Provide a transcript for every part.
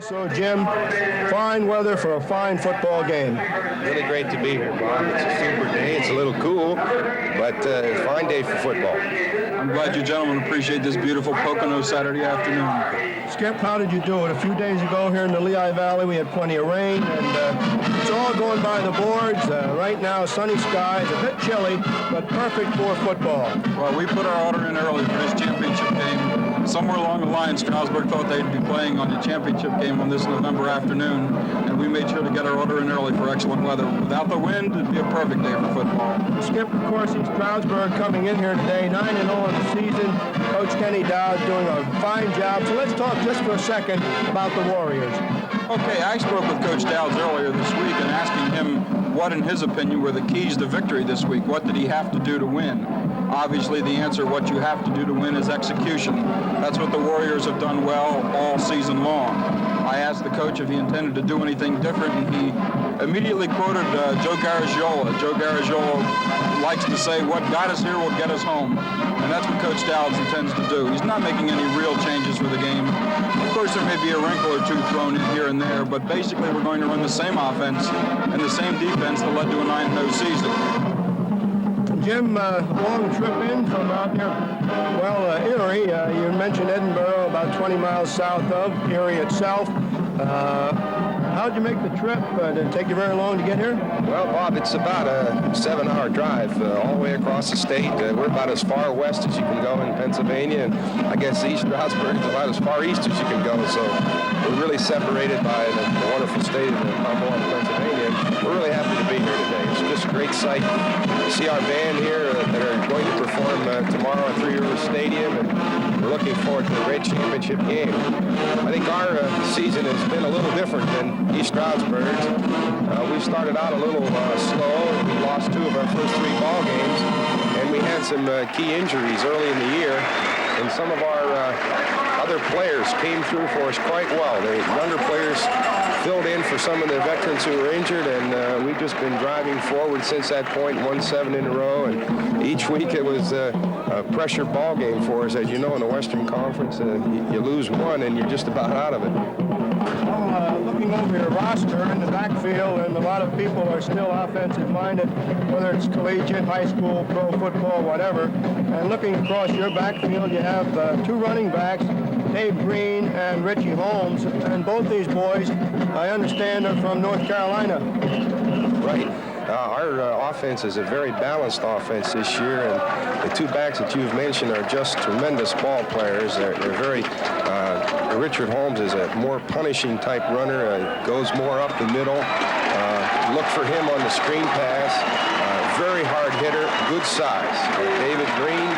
So, Jim, fine weather for a fine football game. Really great to be here, Bob. It's a super day. It's a little cool, but a fine day for football. I'm glad you gentlemen appreciate this beautiful Pocono Saturday afternoon. Skip, how did you do it? A few days ago here in the Lehigh Valley, we had plenty of rain, and it's all going by the boards. Right now, sunny skies, a bit chilly, but perfect for football. Well, we put our order in early for this championship game. Somewhere along the line, Stroudsburg thought they'd be playing on the championship game on this November afternoon, and we made sure to get our order in early for excellent weather. Without the wind, it'd be a perfect day for football. Skip, of course, in Stroudsburg coming in here today, 9-0 in the season. Coach Kenny Dowd doing a fine job. So let's talk just for a second about the Warriors. Okay, I spoke with Coach Dowds earlier this week and asking him what, in his opinion, were the keys to victory this week. What did he have to do to win? Obviously, the answer, what you have to do to win, is execution. That's what the Warriors have done well all season long. I asked the coach if he intended to do anything different, and he immediately quoted Joe Garagiola. Joe Garagiola likes to say, what got us here will get us home. And that's what Coach Dowds intends to do. He's not making any real changes for the game. Of course, there may be a wrinkle or two thrown in here and there, but basically we're going to run the same offense and the same defense that led to a 9-0 season. Jim, long trip in from out near, Erie. You mentioned Edinboro, about 20 miles south of Erie itself. How'd you make the trip? Did it take you very long to get here? Well, Bob, it's about a 7-hour drive all the way across the state. We're about as far west as you can go in Pennsylvania, and I guess East Stroudsburg is about as far east as you can go. So we're really separated by the wonderful state of Commonwealth, Pennsylvania. We're really happy to be here today. It's just a great sight to see our band here that are going to perform tomorrow at Three Rivers Stadium, and we're looking forward to a great championship game. I think our season has been a little different than East Stroudsburg. We started out a little slow. We lost 2 of our first 3 ball games, and we had some key injuries early in the year, and some of our other players came through for us quite well. The younger players filled in for some of the veterans who were injured, and we've just been driving forward since that point, won 7 in a row, and each week it was a pressure ball game for us. As you know, in the Western Conference, you lose 1 and you're just about out of it. Well, looking over your roster in the backfield, and a lot of people are still offensive-minded, whether it's collegiate, high school, pro football, whatever. And looking across your backfield, you have 2 running backs, Dave Green and Richie Holmes, and both these boys, I understand, are from North Carolina. Right. Our offense is a very balanced offense this year, and the 2 backs that you've mentioned are just tremendous ball players. They're very, Richard Holmes is a more punishing type runner, goes more up the middle. Look for him on the screen pass. Very hard hitter, good size. David Green,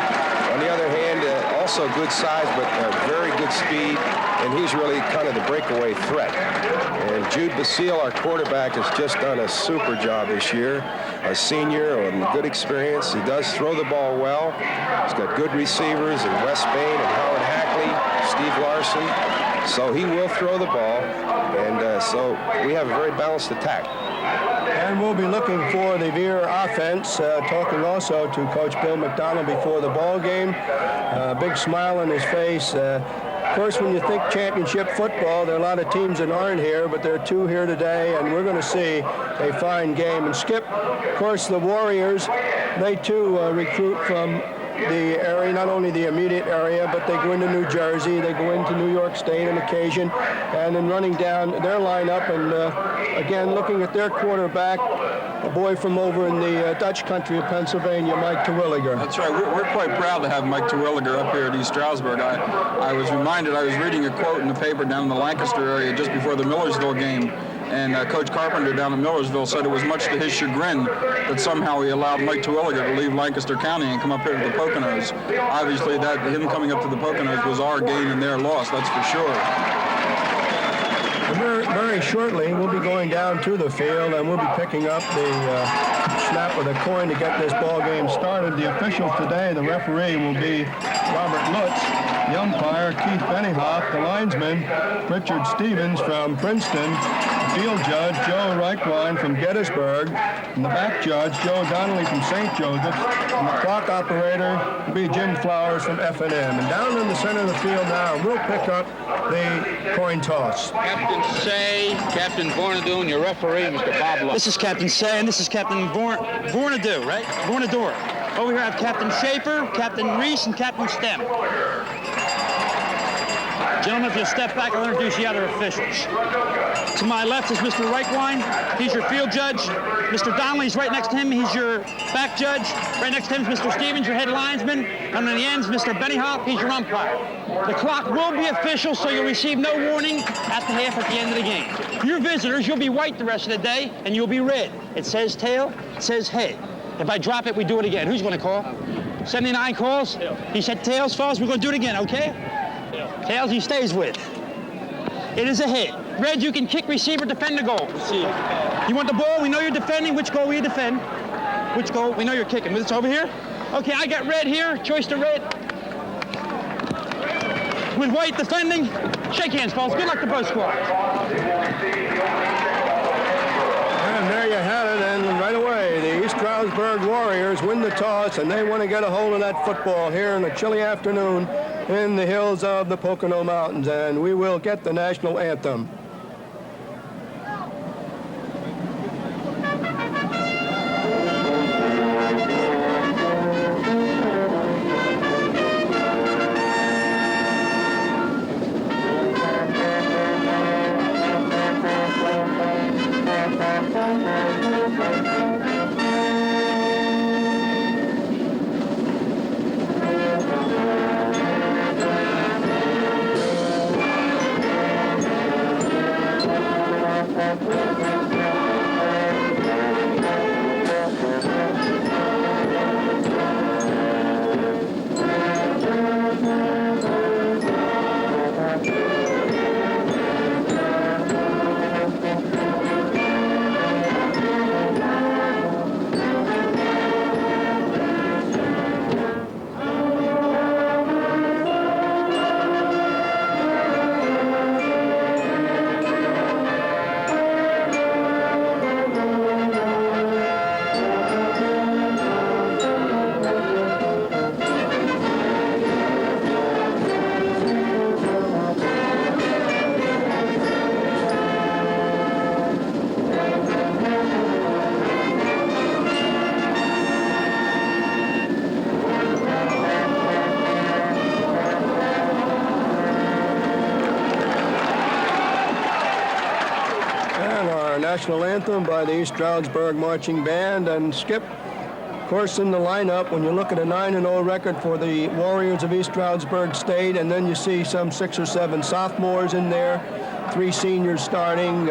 on the other hand, also good size, but very good speed, and he's really kind of the breakaway threat. And Jude Basile, our quarterback, has just done a super job this year. A senior and good experience. He does throw the ball well. He's got good receivers in Wes Bain and Howard Hackley, Steve Larson. So he will throw the ball, and so we have a very balanced attack. And we'll be looking for the Veer offense, talking also to Coach Bill McDonald before the ball game. Big smile on his face. Of course, when you think championship football, there are a lot of teams that aren't here, but there are 2 here today, and we're going to see a fine game. And Skip, of course, the Warriors, they too recruit from the area, not only the immediate area, but they go into New Jersey, they go into New York State on occasion, and then running down their lineup, and again, looking at their quarterback, a boy from over in the Dutch country of Pennsylvania, Mike Terwilliger. That's right. We're quite proud to have Mike Terwilliger up here at East Stroudsburg. I was reminded, I was reading a quote in the paper down in the Lancaster area just before the Millersville game, and Coach Carpenter down in Millersville said it was much to his chagrin that somehow he allowed Mike Terwilliger to leave Lancaster County and come up here to the Poconos. Obviously, that him coming up to the Poconos was our gain and their loss, that's for sure. Very, very shortly, we'll be going down to the field, and we'll be picking up the snap of the coin to get this ball game started. The official today, the referee, will be Robert Lutz. The umpire, Keith Bennyhoff. The linesman, Richard Stevens from Princeton. The field judge, Joe Reichwein from Gettysburg. And the back judge, Joe Donnelly from St. Joseph's. And the clock operator will be Jim Flowers from F&M. And down in the center of the field now, we'll pick up the coin toss. Captain Say, Captain Vornadoo, and your referee, Mr. Bob Luck. This is Captain Say, and this is Captain Vornadoo, right? Vornador. Over here I have Captain Schaefer, Captain Reese, and Captain Stem. Gentlemen, if you'll step back, I'll introduce the other officials. To my left is Mr. Reichwein. He's your field judge. Mr. Donnelly's right next to him. He's your back judge. Right next to him is Mr. Stevens, your head linesman. And on the ends, Mr. Bennyhoff, he's your umpire. The clock will be official, so you'll receive no warning at the half at the end of the game. Your visitors, you'll be white the rest of the day, and you'll be red. It says tail, it says head. If I drop it, we do it again. Who's going to call? 79 calls? He said tails, fellas. We're going to do it again, okay? Tails, he stays with. It is a hit. Red, you can kick, receiver, defend the goal. You want the ball? We know you're defending. Which goal will you defend? Which goal? We know you're kicking. It's over here? Okay, I got red here. Choice to red. With white defending. Shake hands, fellas. Good luck to both squads. And there you have it, and right away, the East Stroudsburg Warriors win the toss, and they want to get a hold of that football here in a chilly afternoon in the hills of the Pocono Mountains, and we will get the national anthem. National anthem by the East Stroudsburg Marching Band. And Skip, of course, in the lineup, when you look at a 9-0 record for the Warriors of East Stroudsburg State, and then you see some 6 or 7 sophomores in there, 3 seniors starting,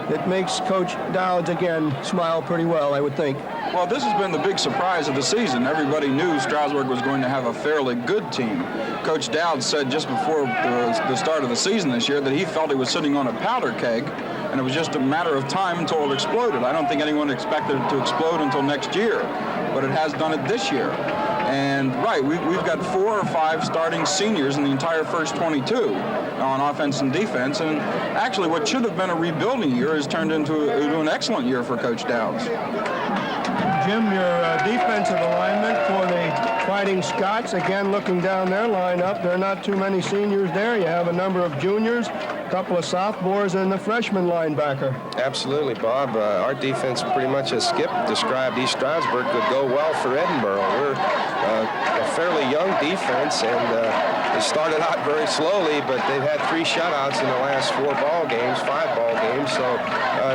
it makes Coach Dowds again smile pretty well, I would think. Well, this has been the big surprise of the season. Everybody knew Stroudsburg was going to have a fairly good team. Coach Dowd said just before the start of the season this year that he felt he was sitting on a powder keg, and it was just a matter of time until it exploded. I don't think anyone expected it to explode until next year, but it has done it this year. And right, we've got 4 or 5 starting seniors in the entire first 22 on offense and defense, and actually what should have been a rebuilding year has turned into an excellent year for Coach Dowds. Jim, your defensive alignment for the Fighting Scots, again looking down their lineup, there are not too many seniors there. You have a number of juniors, a couple of sophomores, and the freshman linebacker. Absolutely, Bob. Our defense, pretty much as Skip described, East Stroudsburg could go well for Edinboro. We're a fairly young defense, and it started out very slowly, but they've had 3 shutouts in the last 4 ball games, 5 ball games, so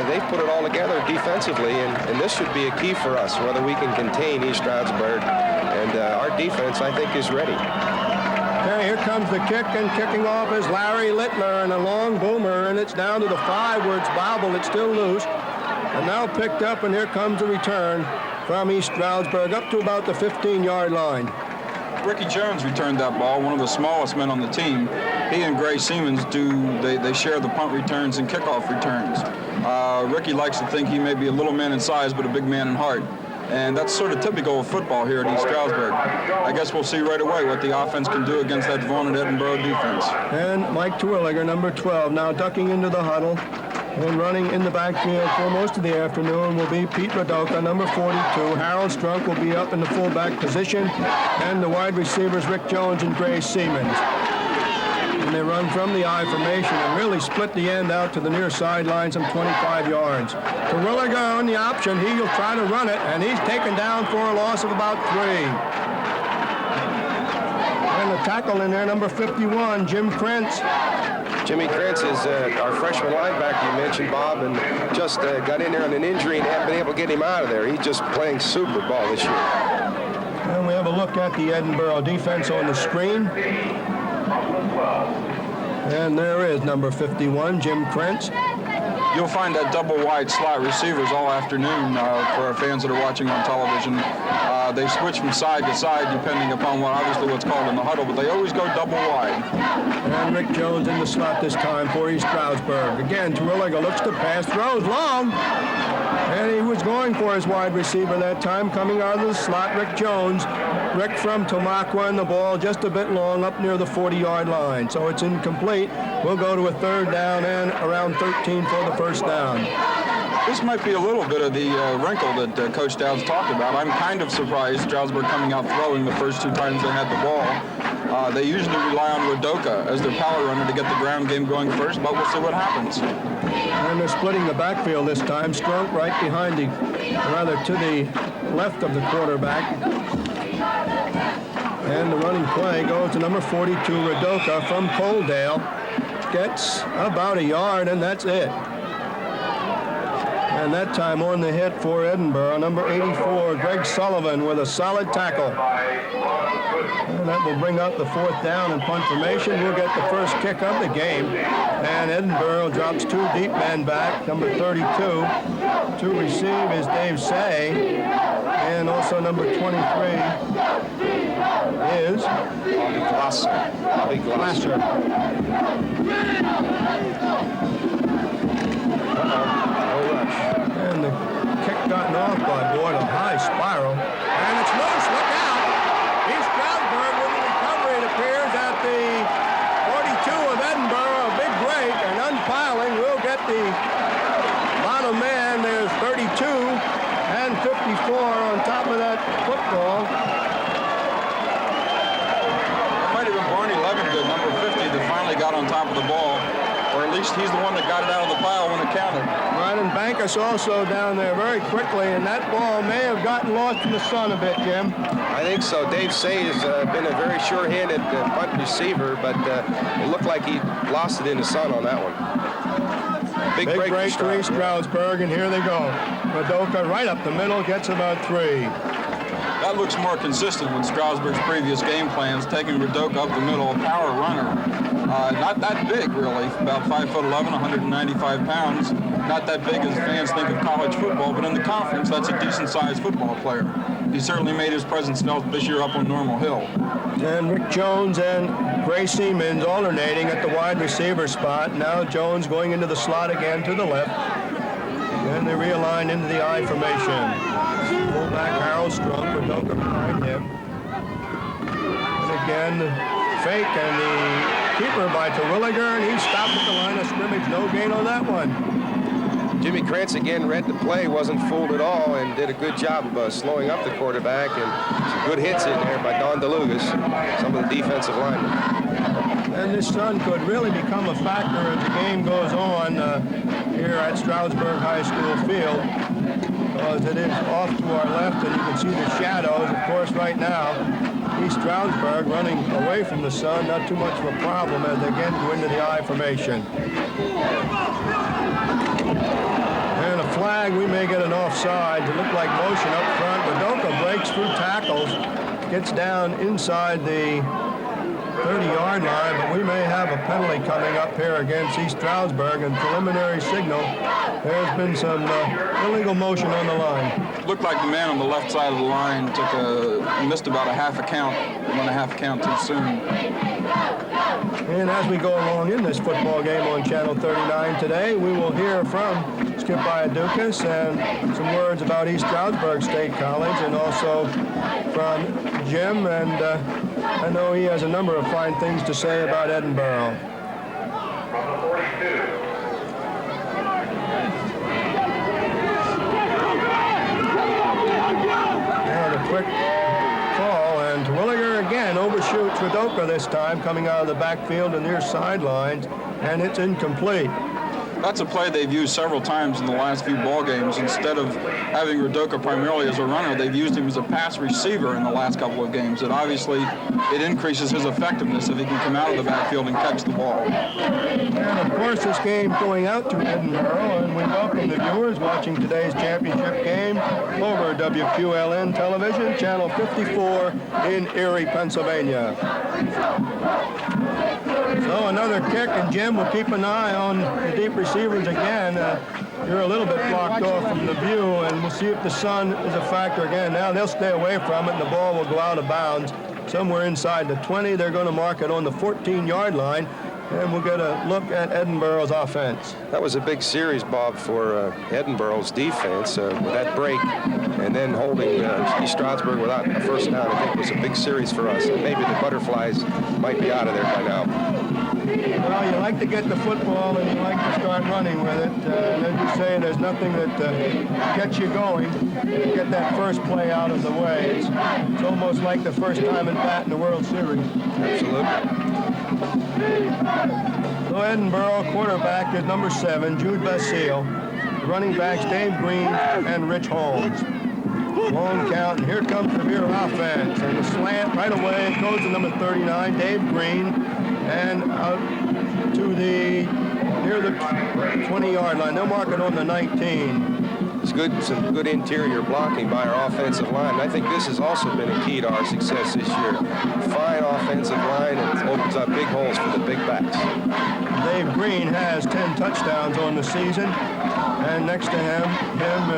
they've put it all together defensively, and this should be a key for us, whether we can contain East Stroudsburg, and our defense, I think, is ready. Okay, here comes the kick, and kicking off is Larry Littler, and a long boomer, and it's down to the 5 where it's bobbled, it's still loose, and now picked up, and here comes the return from East Stroudsburg up to about the 15-yard line. Ricky Jones returned that ball, one of the smallest men on the team. He and Gray Siemens they share the punt returns and kickoff returns. Ricky likes to think he may be a little man in size, but a big man in heart. And that's sort of typical of football here at East Stroudsburg. I guess we'll see right away what the offense can do against that vaunted Edinboro defense. And Mike Terwilliger, number 12, now ducking into the huddle. And running in the backfield for most of the afternoon will be Pete Radoka, number 42. Harold Strunk will be up in the fullback position. And the wide receivers, Rick Jones and Gray Siemens. And they run from the I formation and really split the end out to the near sideline, some 25 yards. Terwilliger on the option. He'll try to run it, and he's taken down for a loss of about 3. And the tackle in there, number 51, Jim Krentz. Jimmy Krentz is our freshman linebacker you mentioned, Bob, and just got in there on an injury and haven't been able to get him out of there. He's just playing super ball this year. And we have a look at the Edinboro defense on the screen. And there is number 51, Jim Krentz. You'll find that double wide slot receivers all afternoon for our fans that are watching on television. They switch from side to side depending upon what's called in the huddle, but they always go double wide. And Rick Jones in the slot this time for East Stroudsburg. Again, Terwilliger looks to pass, throws long, and he was going for his wide receiver that time, coming out of the slot, Rick Jones. Rick from Tamaqua, and the ball just a bit long up near the 40-yard line, so it's incomplete. We'll go to a 3rd down and around 13 for the first down. This might be a little bit of the wrinkle that Coach Dowds talked about. I'm kind of surprised Stroudsburg coming out throwing the first 2 times they had the ball. They usually rely on Radoka as their power runner to get the ground game going first, but we'll see what happens. And they're splitting the backfield this time. Strunk right behind to the left of the quarterback. And the running play goes to number 42, Radoka from Coaldale. Gets about a yard, and that's it. And that time on the hit for Edinboro, number 84, Greg Sullivan with a solid tackle. And that will bring up the 4th down and punt formation. We'll get the first kick of the game. And Edinboro drops 2 deep men back, number 32. To receive is Dave Say. And also number 23 is Bobby Glasser. And the kick gotten off by Boyd, a high spiral. And it's loose, look out! East Stroudsburg with the recovery, it appears, at the 42 of Edinboro. A big break, and unpiling will get the bottom man. There's 32 and 54 on top of that football. It might have been Barney Levengood, number 50, that finally got on top of the ball. Or at least he's the one that got it out of the pile when it counted. Right, and Bankus also down there very quickly, and that ball may have gotten lost in the sun a bit, Jim. I think so. Dave Say has been a very sure-handed punt receiver, but it looked like he lost it in the sun on that one. Big break for East Stroudsburg, and here they go. Radoka right up the middle, gets about 3. That looks more consistent with Stroudsburg's previous game plans, taking Radoka up the middle, a power runner. Not that big, really, about 5'11", 195 pounds. Not that big as fans think of college football, but in the conference, that's a decent-sized football player. He certainly made his presence felt this year up on Normal Hill. And Rick Jones and Gray Siemens alternating at the wide receiver spot. Now Jones going into the slot again to the left. And they realign into the I formation. Fullback Harold Strunk, Radoka behind him. And again, fake, and the keeper by Terwilliger, and he stopped at the line of scrimmage. No gain on that one. Jimmy Krentz again read the play, wasn't fooled at all, and did a good job of slowing up the quarterback, and some good hits in there by Don DeLugas, some of the defensive linemen. And this sun could really become a factor as the game goes on here at Stroudsburg High School field, because it is off to our left, and you can see the shadows. Of course, right now, East Stroudsburg running away from the sun, not too much of a problem as they again go into the I formation. And a flag, we may get an offside. To look like motion up front. Radoka breaks through tackles, gets down inside the 30-yard line, but we may have a penalty coming up here against East Stroudsburg, and preliminary signal. There's been some illegal motion on the line. Looked like the man on the left side of the line missed about a half a count, 1.5 count too soon. And as we go along in this football game on Channel 39 today, we will hear from Skip Iadukas and some words about East Stroudsburg State College, and also from Jim, and I know he has a number of fine things to say about Edinboro. And a quick call, and Twilliger again overshoots Radoka this time, coming out of the backfield and near sidelines, and it's incomplete. That's a play they've used several times in the last few ball games. Instead of having Radoka primarily as a runner, they've used him as a pass receiver in the last couple of games. And obviously, it increases his effectiveness if he can come out of the backfield and catch the ball. And of course, this game going out to Edinboro, and we welcome the viewers watching today's championship game over WQLN television, channel 54 in Erie, Pennsylvania. So another kick, and Jim will keep an eye on the deep receivers again. You're a little bit blocked off from the view, and we'll see if the sun is a factor again. Now they'll stay away from it, and the ball will go out of bounds somewhere inside the 20. They're going to mark it on the 14-yard line, and we'll get a look at Edinboro's offense. That was a big series, Bob, for Edinboro's defense with that break, and then holding East Stroudsburg without a first down. I think was a big series for us, and maybe the Butterflies might be out of there by now. Well, you like to get the football, and you like to start running with it. And as you say, there's nothing that gets you going to get that first play out of the way. It's almost like the first time at bat in the World Series. Absolutely. So Edinboro quarterback is number 7, Jude Basile. Running backs Dave Green and Rich Holmes. Long count, and here comes the Veer offense. And the slant right away, it goes to number 39, Dave Green, and out to near the 20-yard line. They'll mark it on the 19. It's good, some good interior blocking by our offensive line. And I think this has also been a key to our success this year. Fine offensive line, and it opens up big holes for the big backs. Dave Green has 10 touchdowns on the season, and next to him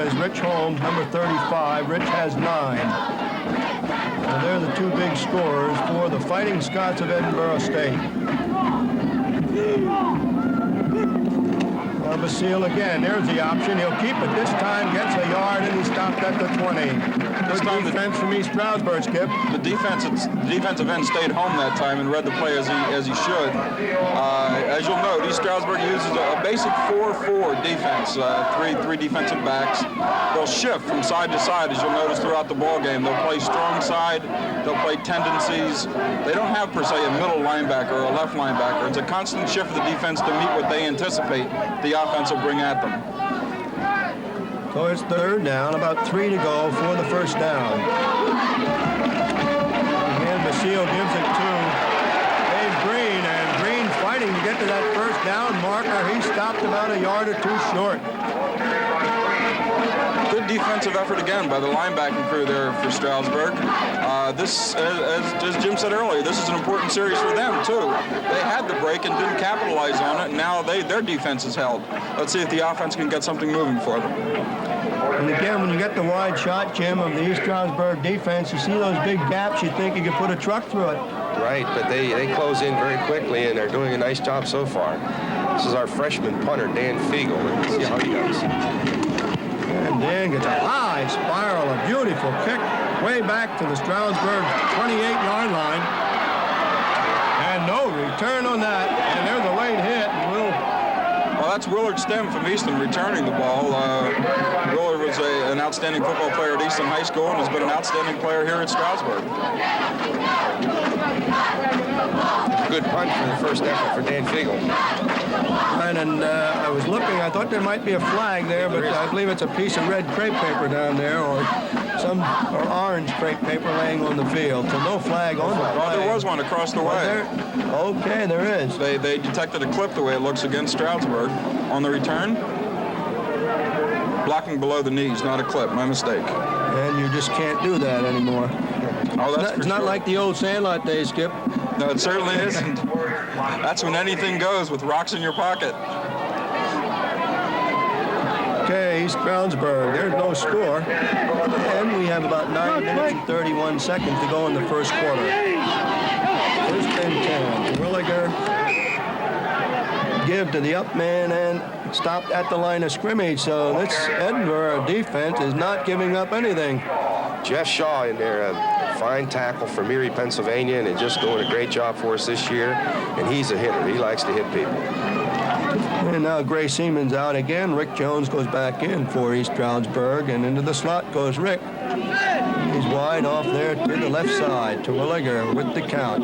is Rich Holmes, number 35. Rich has 9. And they're the two big scorers for the Fighting Scots of Edinboro State. Basile again, there's the option. He'll keep it this time, gets a yard, and he stopped at the 20. Good defense from East Stroudsburg, Skip. The defensive end stayed home that time and read the play as he should. As you'll note, East Stroudsburg uses a basic 4-4 defense, three defensive backs. They'll shift from side to side, as you'll notice throughout the ball game. They'll play strong side, they'll play tendencies. They don't have, per se, a middle linebacker or a left linebacker. It's a constant shift of the defense to meet what they anticipate the offense will bring at them. So it's third down, about 3 to go for the first down. Again, Basile gives it to Dave Green, and Green fighting to get to that first down marker. He stopped about a yard or two short. Good defensive effort again by the linebacking crew there for Stroudsburg. This, as Jim said earlier, this is an important series for them too. They had the break and didn't capitalize on it, and now their defense is held. Let's see if the offense can get something moving for them. And again, when you get the wide shot, Jim, of the East Stroudsburg defense, you see those big gaps, you think you could put a truck through it. Right, but they close in very quickly, and they're doing a nice job so far. This is our freshman punter, Dan Fiegel. Let's see how he does. And Dan gets a high spiral, a beautiful kick way back to the Stroudsburg 28-yard line. And no return on that. And there's a late hit. Well, that's Willard Stem from Easton returning the ball. Willard was an outstanding football player at Easton High School and has been an outstanding player here at Stroudsburg. Good punt for the first effort for Dan Fiegel. Right, and I was looking, I thought there might be a flag there, but I believe it's a piece of red crepe paper down there, or orange crepe paper laying on the field. So no flag on the flag. Well, there was one across the way. Okay, there is. They detected a clip the way it looks against Stroudsburg. On the return, blocking below the knees, not a clip, my mistake. And you just can't do that anymore. Oh, It's not like the old Sandlot days, Skip. No, it certainly isn't. That's when anything goes with rocks in your pocket. Okay, East Stroudsburg, there's no score. And we have about 9 minutes and 31 seconds to go in the first quarter. First and 10. Terwilliger give to the up man and stopped at the line of scrimmage. So this Edinboro defense is not giving up anything. Jeff Shaw in there, a fine tackle from Erie, Pennsylvania, and just doing a great job for us this year. And he's a hitter. He likes to hit people. And now Gray Seaman's out again. Rick Jones goes back in for East Stroudsburg, and into the slot goes Rick. He's wide off there to the left side. Terwilliger with the count.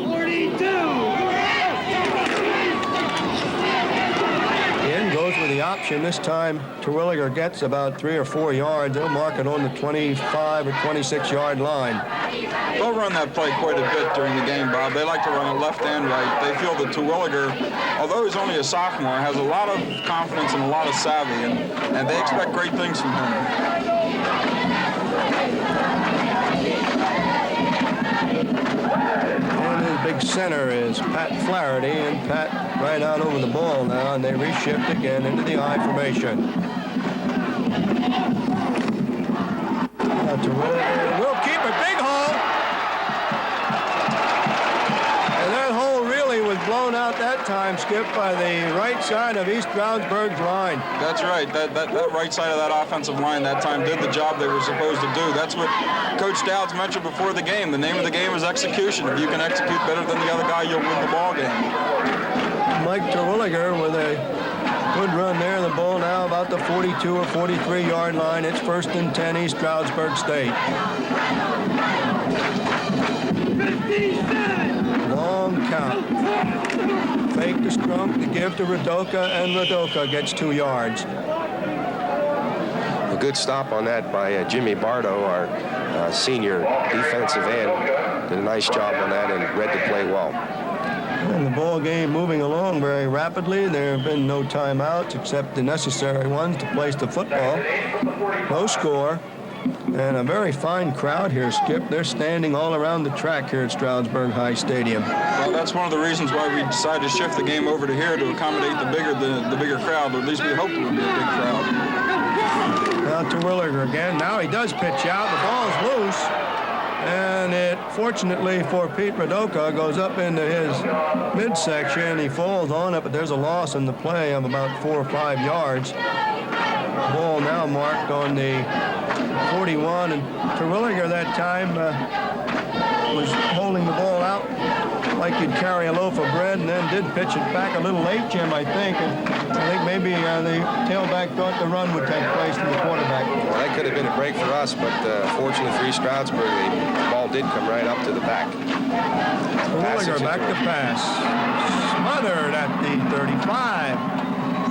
In goes with the option. This time Terwilliger gets about 3 or 4 yards. They'll mark it on the 25 or 26-yard line. They'll run that play quite a bit during the game, Bob. They like to run it left and right. They feel that Terwilliger, although he's only a sophomore, has a lot of confidence and a lot of savvy, and they expect great things from him. And his big center is Pat Flaherty, and Pat right out over the ball now, and they reshift again into the I formation. Terwilliger will keep a big hole. And that hole really was blown out that time, Skip, by the right side of East Stroudsburg's line. That's right. That right side of that offensive line that time did the job they were supposed to do. That's what Coach Dowds mentioned before the game. The name of the game is execution. If you can execute better than the other guy, you'll win the ball game. Mike Terwilliger with a good run there. The ball now about the 42 or 43-yard line. It's 1st and 10, East Stroudsburg State. Long count. Fake to Strunk, to give to Radoka, and Radoka gets 2 yards. A good stop on that by Jimmy Bardo, our senior defensive end. Did a nice job on that and read the play well. And the ball game moving along very rapidly. There have been no timeouts except the necessary ones to place the football. No score. And a very fine crowd here, Skip. They're standing all around the track here at Stroudsburg High Stadium. Well, that's one of the reasons why we decided to shift the game over to here to accommodate the bigger crowd, or at least we hoped it would be a big crowd. Now Terwilliger again. Now he does pitch out. The ball's loose. And it, fortunately for Pete Radoka, goes up into his midsection. He falls on it, but there's a loss in the play of about 4 or 5 yards. Ball now marked on the 41, and Terwilliger that time was holding the ball out like you'd carry a loaf of bread, and then did pitch it back a little late, Jim, I think. And I think maybe the tailback thought the run would take place to the quarterback. Well, that could have been a break for us, but fortunately for East Stroudsburg, the ball did come right up to the back. Terwilliger back to pass. Smothered at the 35.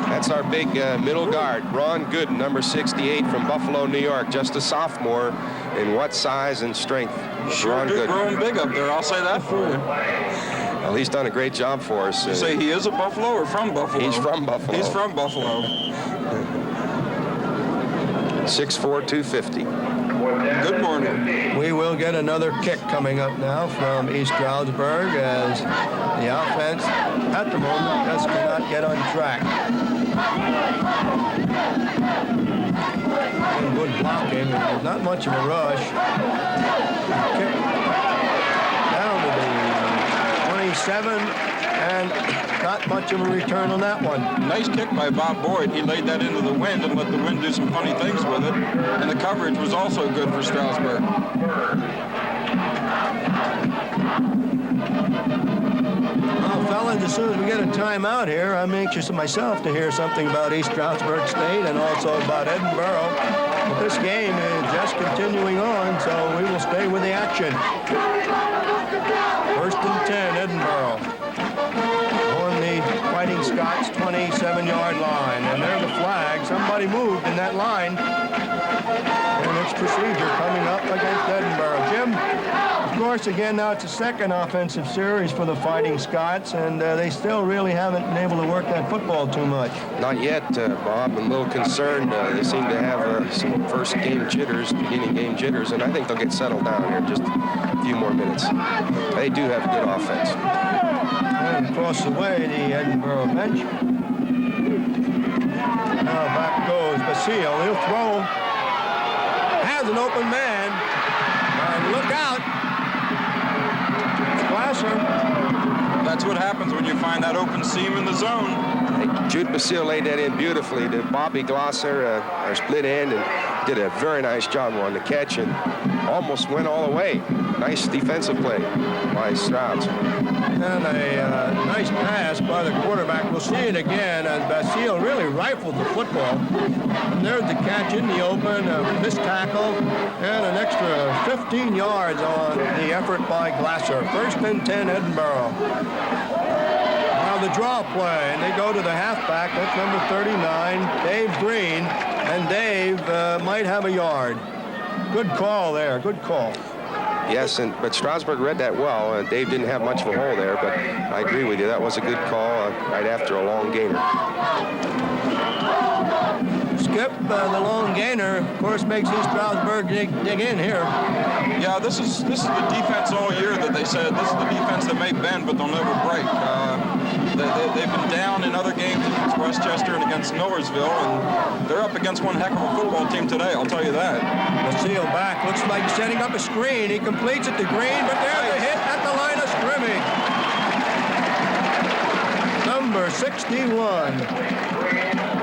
That's our big middle guard, Ron Gooden, number 68 from Buffalo, New York. Just a sophomore, in what size and strength? Sure, Ron dude, Gooden. growing big up there. I'll say that for you. Well, he's done a great job for us. You say he is a Buffalo or from Buffalo? He's from Buffalo. He's from Buffalo. 6'4", 250. Good morning. We will get another kick coming up now from East Stroudsburg as the offense at the moment just cannot get on track. And good blocking. There's not much of a rush. Kick down to the 27, and not much of a return on that one. Nice kick by Bob Boyd. He laid that into the wind and let the wind do some funny things with it. And the coverage was also good for Stroudsburg. Well, fellas, as soon as we get a timeout here, I'm anxious myself to hear something about East Stroudsburg State and also about Edinboro. But this game is just continuing on, so we will stay with the action. 1st and 10, Edinboro. On the Fighting Scots 27-yard line. And there's a flag. Somebody moved in that line. And it's procedure coming up against Edinboro. Jim, of course, again, now it's a second offensive series for the Fighting Scots, and they still really haven't been able to work that football too much. Not yet, Bob. I'm a little concerned. They seem to have some first game jitters, beginning game jitters, and I think they'll get settled down here in just a few more minutes. They do have a good offense. And across the way, the Edinboro bench. Now back goes Basile. He'll throw. Has an open man. And look out. It's Glasser. That's what happens when you find that open seam in the zone. Jude Basile laid that in beautifully to Bobby Glosser, our split end, and did a very nice job on the catch and almost went all the way. Nice defensive play by Strouds. And a nice pass by the quarterback. We'll see it again as Basile really rifled the football. And there's the catch in the open, a missed tackle, and an extra 15 yards on the effort by Glasser. 1st and 10, Edinboro. Now the draw play, and they go to the halfback. That's number 39, Dave Green. And Dave might have a yard. Good call there, good call. Yes, but Stroudsburg read that well. Dave didn't have much of a hole there, but I agree with you. That was a good call right after a long gainer. Skip, the long gainer, of course, makes East Stroudsburg dig in here. Yeah, this is the defense all year that they said this is the defense that may bend, but they'll never break. They've been down in other games against Westchester and against Millersville, and they're up against one heck of a football team today, I'll tell you that. Basile back, looks like setting up a screen. He completes it to Green, but there's a hit at the line of scrimmage. Number 61,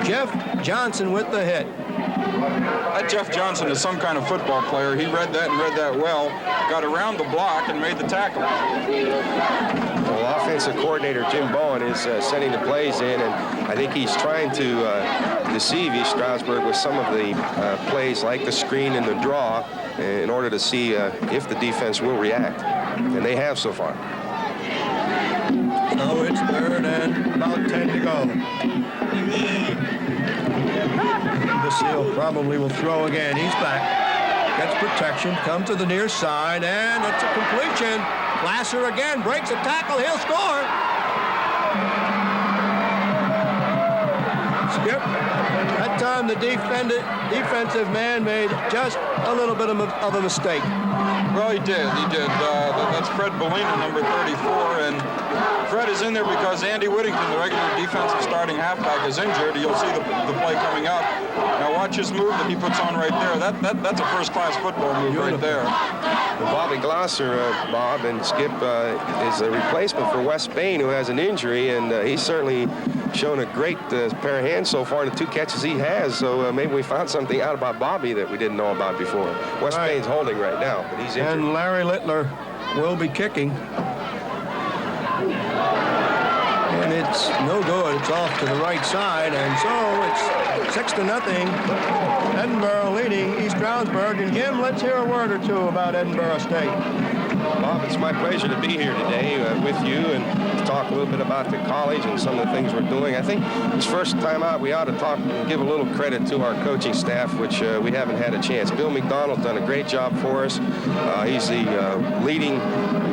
Jeff Johnson with the hit. That Jeff Johnson is some kind of football player. He read that and read that well, got around the block and made the tackle. Well, offensive coordinator Jim Bowen is sending the plays in, and I think he's trying to deceive East Stroudsburg with some of the plays like the screen and the draw in order to see if the defense will react, and they have so far. So it's 3rd and about 10 to go. Basile probably will throw again. He's back. Gets protection, comes to the near side, and it's a completion. Glasser again breaks a tackle. He'll score. Skip. That time the defensive man made just a little bit of a mistake. Well, he did. That's Fred Bellina, number 34, and Fred is in there because Andy Whittington, the regular defensive starting halfback, is injured. You'll see the play coming up. Now watch his move that he puts on right there. That's a first-class football move right there. Bobby Glosser, Bob and Skip, is a replacement for Wes Bain, who has an injury, and he's certainly shown a great pair of hands so far in the 2 catches he has. So maybe we found something out about Bobby that we didn't know about before. Wes Bain's holding right now, but he's injured. And Larry Littler will be kicking. And it's no good. It's off to the right side, and so it's 6-0. Edinboro leading East Stroudsburg. And Jim, let's hear a word or two about Edinboro State. Bob, it's my pleasure to be here today with you and to talk a little bit about the college and some of the things we're doing. I think this first time out, we ought to talk and give a little credit to our coaching staff, which we haven't had a chance. Bill McDonald's done a great job for us. He's the leading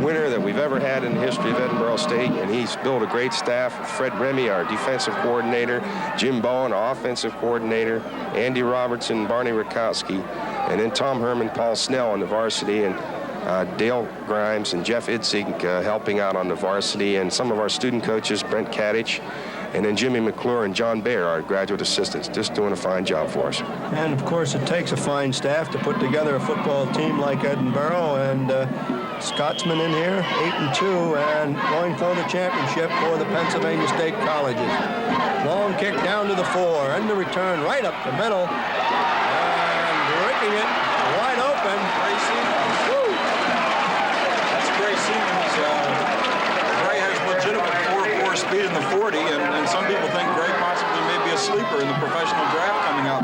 winner that we've ever had in the history of Edinboro State, and he's built a great staff. Fred Remy, our defensive coordinator, Jim Bowen, our offensive coordinator, Andy Robertson, Barney Rakowski, and then Tom Herman, Paul Snell on the varsity, and Dale Grimes and Jeff Itzig helping out on the varsity, and some of our student coaches, Brent Kadich, and then Jimmy McClure and John Baer, our graduate assistants, just doing a fine job for us. And of course, it takes a fine staff to put together a football team like Edinboro, and Scotsman in here, 8-2, and going for the championship for the Pennsylvania State Colleges. Long kick down to the 4, and the return right up the middle, and breaking it wide open. Gray has legitimate 4.4 speed in the 40, and some people think Gray possibly may be a sleeper in the professional draft coming up.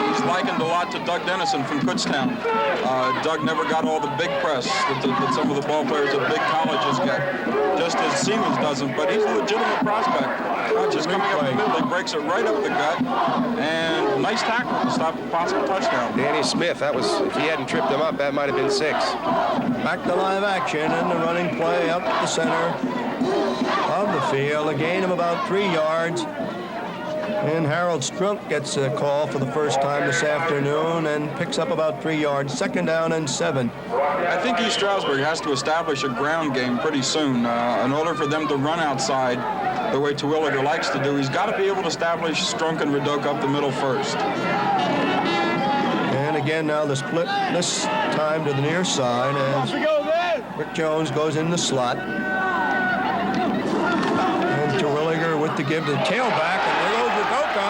He's likened a lot to Doug Dennison from Kutztown. Doug never got all the big press that some of the ball players at big colleges get, just as Siemens doesn't, but he's a legitimate prospect. Just coming up the middle, he breaks it right up the gut, and nice tackle to stop a possible touchdown. Danny Smith, that was, if he hadn't tripped him up, that might have been 6. Back to live action, and the running play up the center of the field. A gain of about 3 yards. And Harold Strunk gets a call for the first time this afternoon and picks up about 3 yards. 2nd down and 7. I think East Stroudsburg has to establish a ground game pretty soon in order for them to run outside. the way Terwilliger likes to do, he's got to be able to establish Strunk and Rudoka up the middle first. And again, now the split this time to the near side as Rick Jones goes in the slot. And Terwilliger with the give to the tailback, and there goes Rudoka.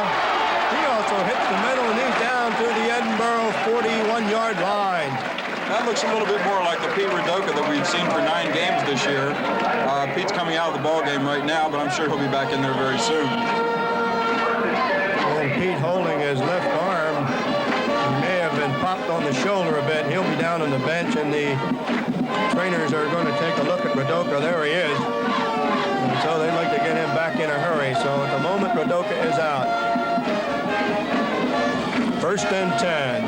He also hits the middle, and he's down through the Edinboro 41-yard line. That looks a little bit more like the Pete Rudoka that we've seen for 9 games this year. Pete's coming out of the ball game right now, but I'm sure he'll be back in there very soon. And Pete holding his left arm. He may have been popped on the shoulder a bit. He'll be down on the bench, and the trainers are going to take a look at Rudoka. There he is. And so they'd like to get him back in a hurry. So at the moment, Rudoka is out. 1st and 10.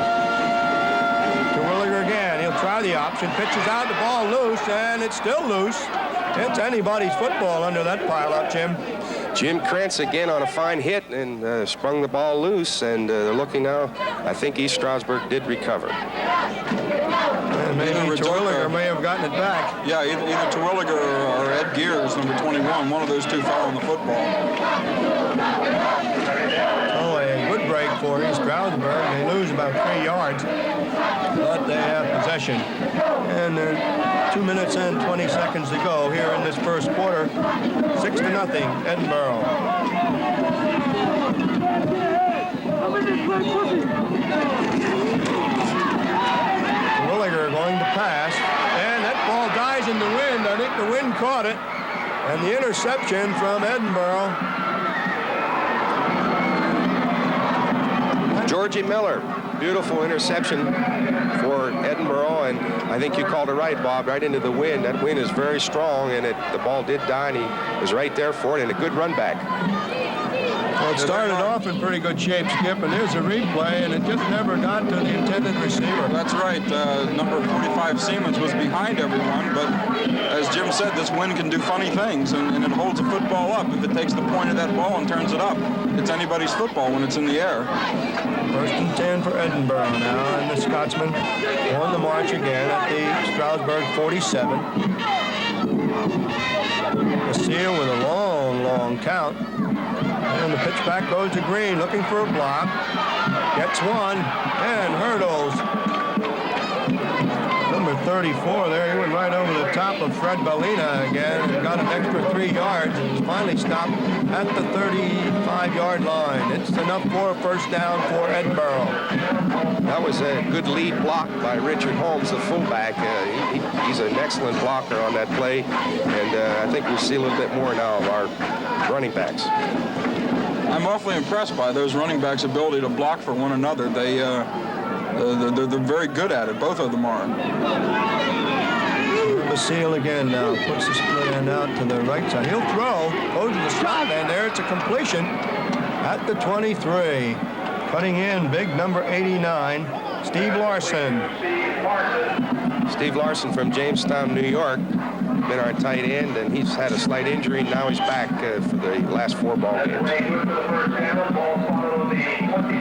Terwilliger again. He'll try the option. Pitches out, the ball loose, and it's still loose. It's anybody's football under that pileup, Jim. Jim Krantz again on a fine hit and sprung the ball loose, and they're looking now. I think East Stroudsburg did recover. And maybe Terwilliger may have gotten it back. Yeah, either Terwilliger or Ed Gears, number 21. One of those two fell on the football. Oh, a good break for East Stroudsburg. They lose about 3 yards, but they have possession. And there's 2 minutes and 20 seconds to go here in this first quarter. 6-0, Edinboro. Terwilliger going to pass, and that ball dies in the wind. I think the wind caught it, and the interception from Edinboro. Georgie Miller, beautiful interception for Edinboro, and I think you called it right, Bob, right into the wind. That wind is very strong, and the ball did die, and he was right there for it, and a good run back. Well, it started off in pretty good shape, Skip, and there's a replay, and it just never got to the intended receiver. That's right. Number 45, Siemens, was behind everyone, but as Jim said, this wind can do funny things, and it holds a football up. If it takes the point of that ball and turns it up, it's anybody's football when it's in the air. 1st and 10 for Edinboro now, and the Scotsman on the march again at the Stroudsburg 47. The seal with a long count. And the pitch back goes to Green, looking for a block. Gets one, and hurdles. Number 34 there, he went right over the top of Fred Bellina again and got an extra 3 yards, and he's finally stopped at the 35-yard line. It's enough for a first down for Edinboro. That was a good lead block by Richard Holmes, the fullback. He's an excellent blocker on that play, and I think we'll see a little bit more now of our running backs. I'm awfully impressed by those running backs' ability to block for one another. They're very good at it. Both of them are. Basile again now puts the split end out to the right side. He'll throw, goes to the slot, and there it's a completion at the 23. Cutting in, big number 89, Steve Larson. Steve Larson from Jamestown, New York, been our tight end, and he's had a slight injury. Now he's back for the last 4 ball games.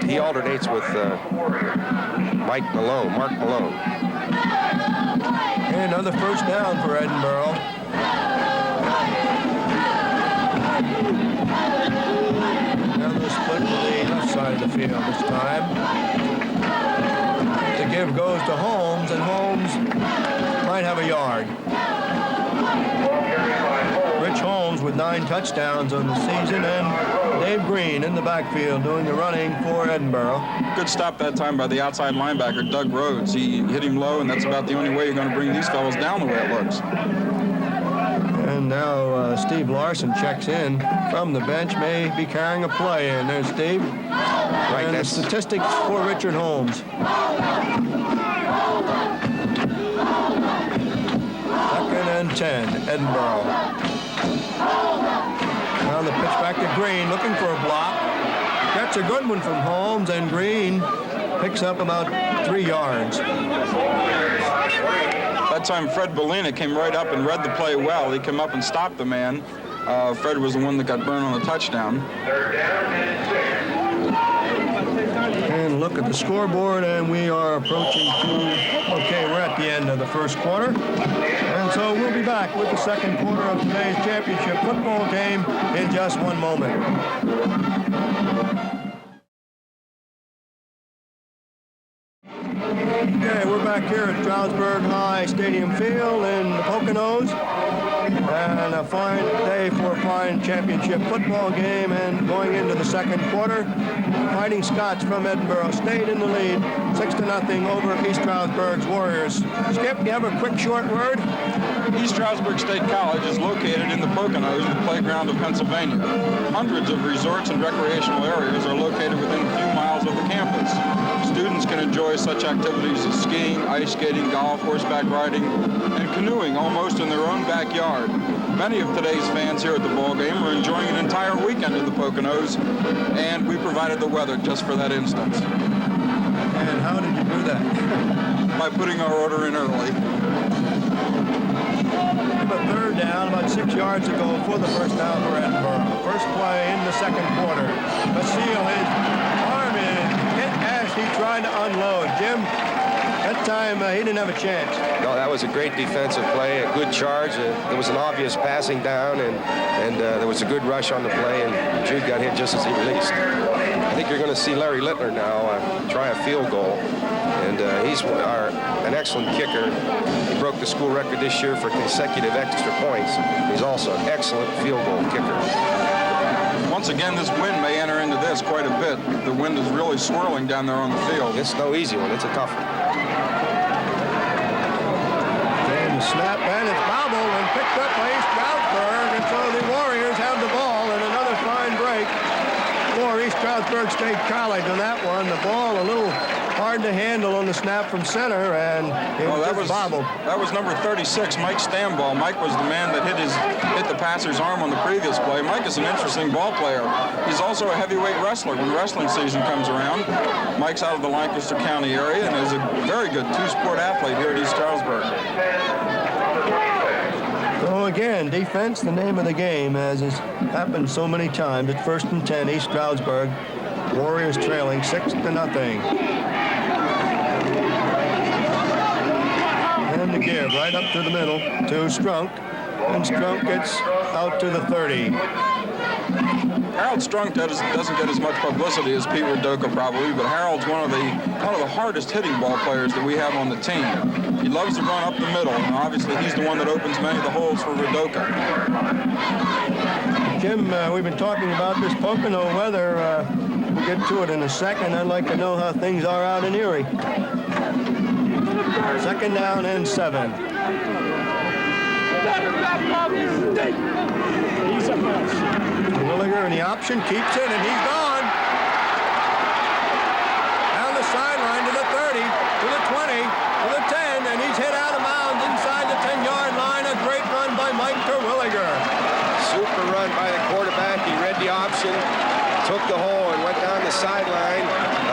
He alternates with Mark Malone. And another first down for Edinboro. Another split to the left side of the field this time. The give goes to Holmes, and Holmes might have a yard. Rich Holmes with 9 touchdowns on the season, and Dave Green in the backfield doing the running for Edinboro. Good stop that time by the outside linebacker, Doug Rhodes. He hit him low, and that's about the only way you're going to bring these fellows down the way it looks. And now Steve Larson checks in from the bench, may be carrying a play, and there's Steve. Right, and the statistics for Richard Holmes. 2nd and 10, Edinboro. Now the pitch back to Green, looking for a block. Gets a good one from Holmes, and Green picks up about 3 yards. That time, Fred Bellina came right up and read the play well. He came up and stopped the man. Fred was the one that got burned on the touchdown. And look at the scoreboard, and we are approaching okay, we're at the end of the first quarter. And so we'll be back with the second quarter of today's championship football game in just one moment. Okay, we're back here at Stroudsburg High Stadium Field in the Poconos. And a fine day for a fine championship football game, and going into the second quarter, Fighting Scots from Edinboro stayed in the lead, 6-0 over East Stroudsburg's Warriors. Skip, you have a quick short word? East Stroudsburg State College is located in the Poconos, the playground of Pennsylvania. Hundreds of resorts and recreational areas are located within a few miles of the campus. Students can enjoy such activities as skiing, ice skating, golf, horseback riding, and canoeing almost in their own backyard. Many of today's fans here at the ball game are enjoying an entire weekend in the Poconos, and we provided the weather just for that instance. And how did you do that? By putting our order in early. A third down about 6 yards ago for the first down for Edinboro. First play in the second quarter. Basile, his arm is hit as he tried to unload. Jim, that time he didn't have a chance. No, that was a great defensive play, a good charge. There was an obvious passing down, and there was a good rush on the play, and Jude got hit just as he released. I think you're going to see Larry Littler now try a field goal, and he's an excellent kicker. He broke the school record this year for consecutive extra points. He's also an excellent field goal kicker. Once again, this wind may enter into this quite a bit. The wind is really swirling down there on the field. It's no easy one. It's a tough one. And the snap, and it's bobbled and picked up by East Stroudsburg, and so the Warriors have the ball, and another fine break for East Stroudsburg State College on that one. The ball a little hard to handle on the snap from center, and it was bobbled. That was number 36, Mike Stamball. Mike was the man that hit the passer's arm on the previous play. Mike is an interesting ball player. He's also a heavyweight wrestler when wrestling season comes around. Mike's out of the Lancaster County area and is a very good two-sport athlete here at East Stroudsburg. So again, defense, the name of the game, as has happened so many times. At 1st and 10, East Stroudsburg. Warriors trailing 6-0. And the give right up to the middle to Strunk, and Strunk gets out to the 30. Harold Strunk doesn't get as much publicity as Pete Rudoka probably, but Harold's one of the hardest hitting ball players that we have on the team. He loves to run up the middle, and obviously he's the one that opens many of the holes for Rudoka. Jim, we've been talking about this Pocono weather. We'll get to it in a second. I'd like to know how things are out in Erie. 2nd down and 7. Williger in the option, keeps it, and he's gone. Down the sideline to the 30, to the 20, to the 10, and he's hit out of bounds inside the 10-yard line. A great run by Mike Terwilliger. Super run by the quarterback. He read the option, took the hole, and went down the sideline.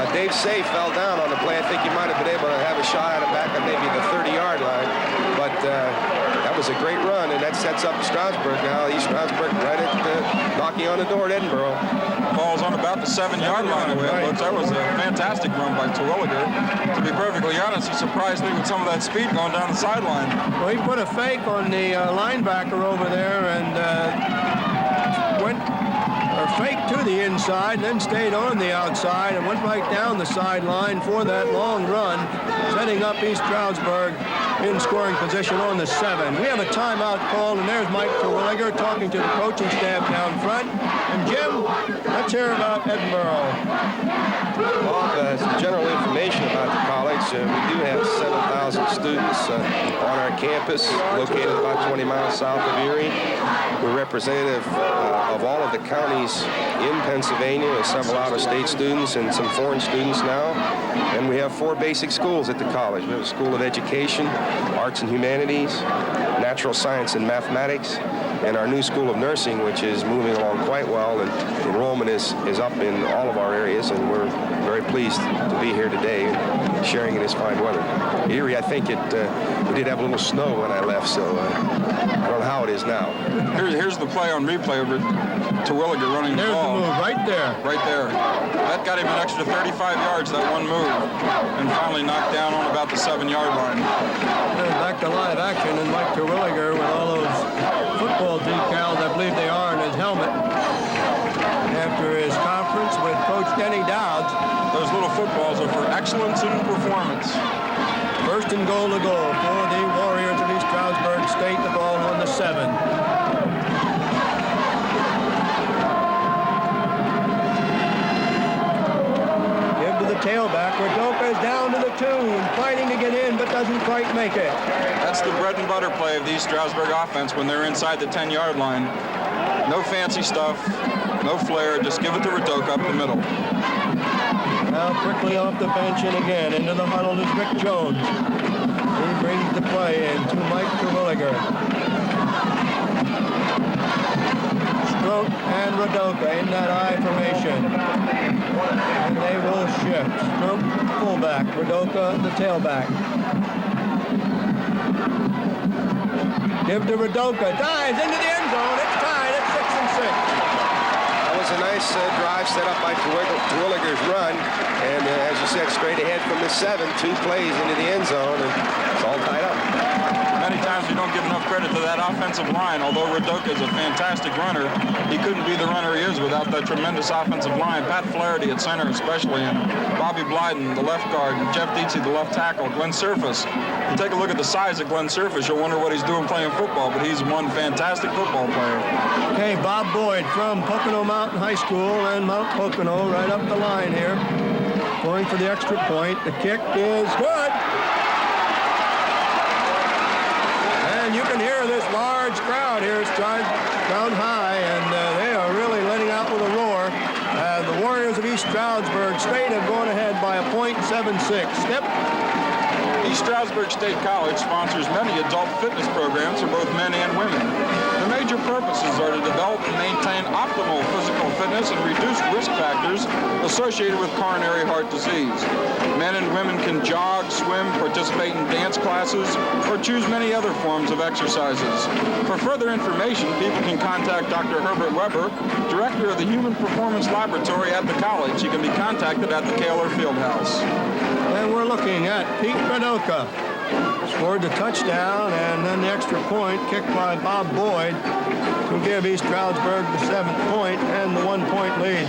Dave Say fell down on the play. I think he might have been able to have a shot at it back at maybe the 30-yard line. But that was a great run, and that sets up Stroudsburg now. East Stroudsburg right at knocking on the door at Edinboro. Ball's on about the 7-yard line. That was a fantastic run by Terwilliger. To be perfectly honest, he surprised me with some of that speed going down the sideline. Well, he put a fake on the linebacker over there and faked to the inside, then stayed on the outside and went right down the sideline for that long run, setting up East Stroudsburg in scoring position on the 7. We have a timeout called, and there's Mike Terwilliger talking to the coaching staff down front. And Jim, let's hear about Edinboro. Well, some general information about the college. We do have 7,000 students on our campus, located about 20 miles south of Erie. We're representative of all of the counties in Pennsylvania, with several out-of-state students and some foreign students now. And we have 4 basic schools at the college. We have a School of Education, Arts and Humanities, Natural Science and Mathematics, and our new School of Nursing, which is moving along quite well, and enrollment is up in all of our areas, and we're very pleased to be here today sharing in this fine weather. Erie, I think we did have a little snow when I left, so I don't know how it is now. Here's the play on replay. Terwilliger running the There's the ball. move right there. Right there. That got him an extra 35 yards, that one move, and finally knocked down on about the 7-yard line. And back to live action, and Mike Terwilliger with all those football decals, I believe they are, in his helmet. After his conference with Coach Denny Dowds. Those little footballs are for excellence in performance. First and goal to go for the Warriors of East Stroudsburg State. The ball on the 7. Give to the tailback. Radoka is down to the 2 and fighting to get in, but doesn't quite make it. That's the bread and butter play of the East Stroudsburg offense when they're inside the 10-yard line. No fancy stuff, no flair, just give it to Radoka up the middle. Now quickly off the bench and again into the huddle is Rick Jones. He brings the play in to Mike Terwilliger. Stroke and Radoka in that I formation. And they will shift. Stroke fullback, Radoka the tailback. Give to Radoka, dives into the end zone. It's tied at 6 and 6. That was a nice drive set up by Terwilliger's run. And as you said, straight ahead from the 7, 2 plays into the end zone, and it's all tied up. Many times we don't give enough credit to that offensive line. Although Radoka is a fantastic runner, he couldn't be the runner he is without that tremendous offensive line. Pat Flaherty at center especially, and Bobby Blyden, the left guard, and Jeff Dietze, the left tackle. Glenn Surface. You take a look at the size of Glenn Surface, you'll wonder what he's doing playing football, but he's one fantastic football player. Okay, Bob Boyd from Pocono Mountain High School and Mount Pocono right up the line here. Going for the extra point. The kick is good. And you can hear this large crowd here. It's down high, and they are really letting out with a roar. The Warriors of East Stroudsburg State have gone ahead by a .76. Skip. East Stroudsburg State College sponsors many adult fitness programs for both men and women. The major purposes are to develop and maintain optimal physical fitness and reduce risk factors associated with coronary heart disease. Men and women can jog, swim, participate in dance classes, or choose many other forms of exercises. For further information, people can contact Dr. Herbert Weber, Director of the Human Performance Laboratory at the college. He can be contacted at the Kaler Fieldhouse. And we're looking at Pete Radoka. Scored the touchdown, and then the extra point kicked by Bob Boyd to give East Stroudsburg the 7th point and the 1-point lead.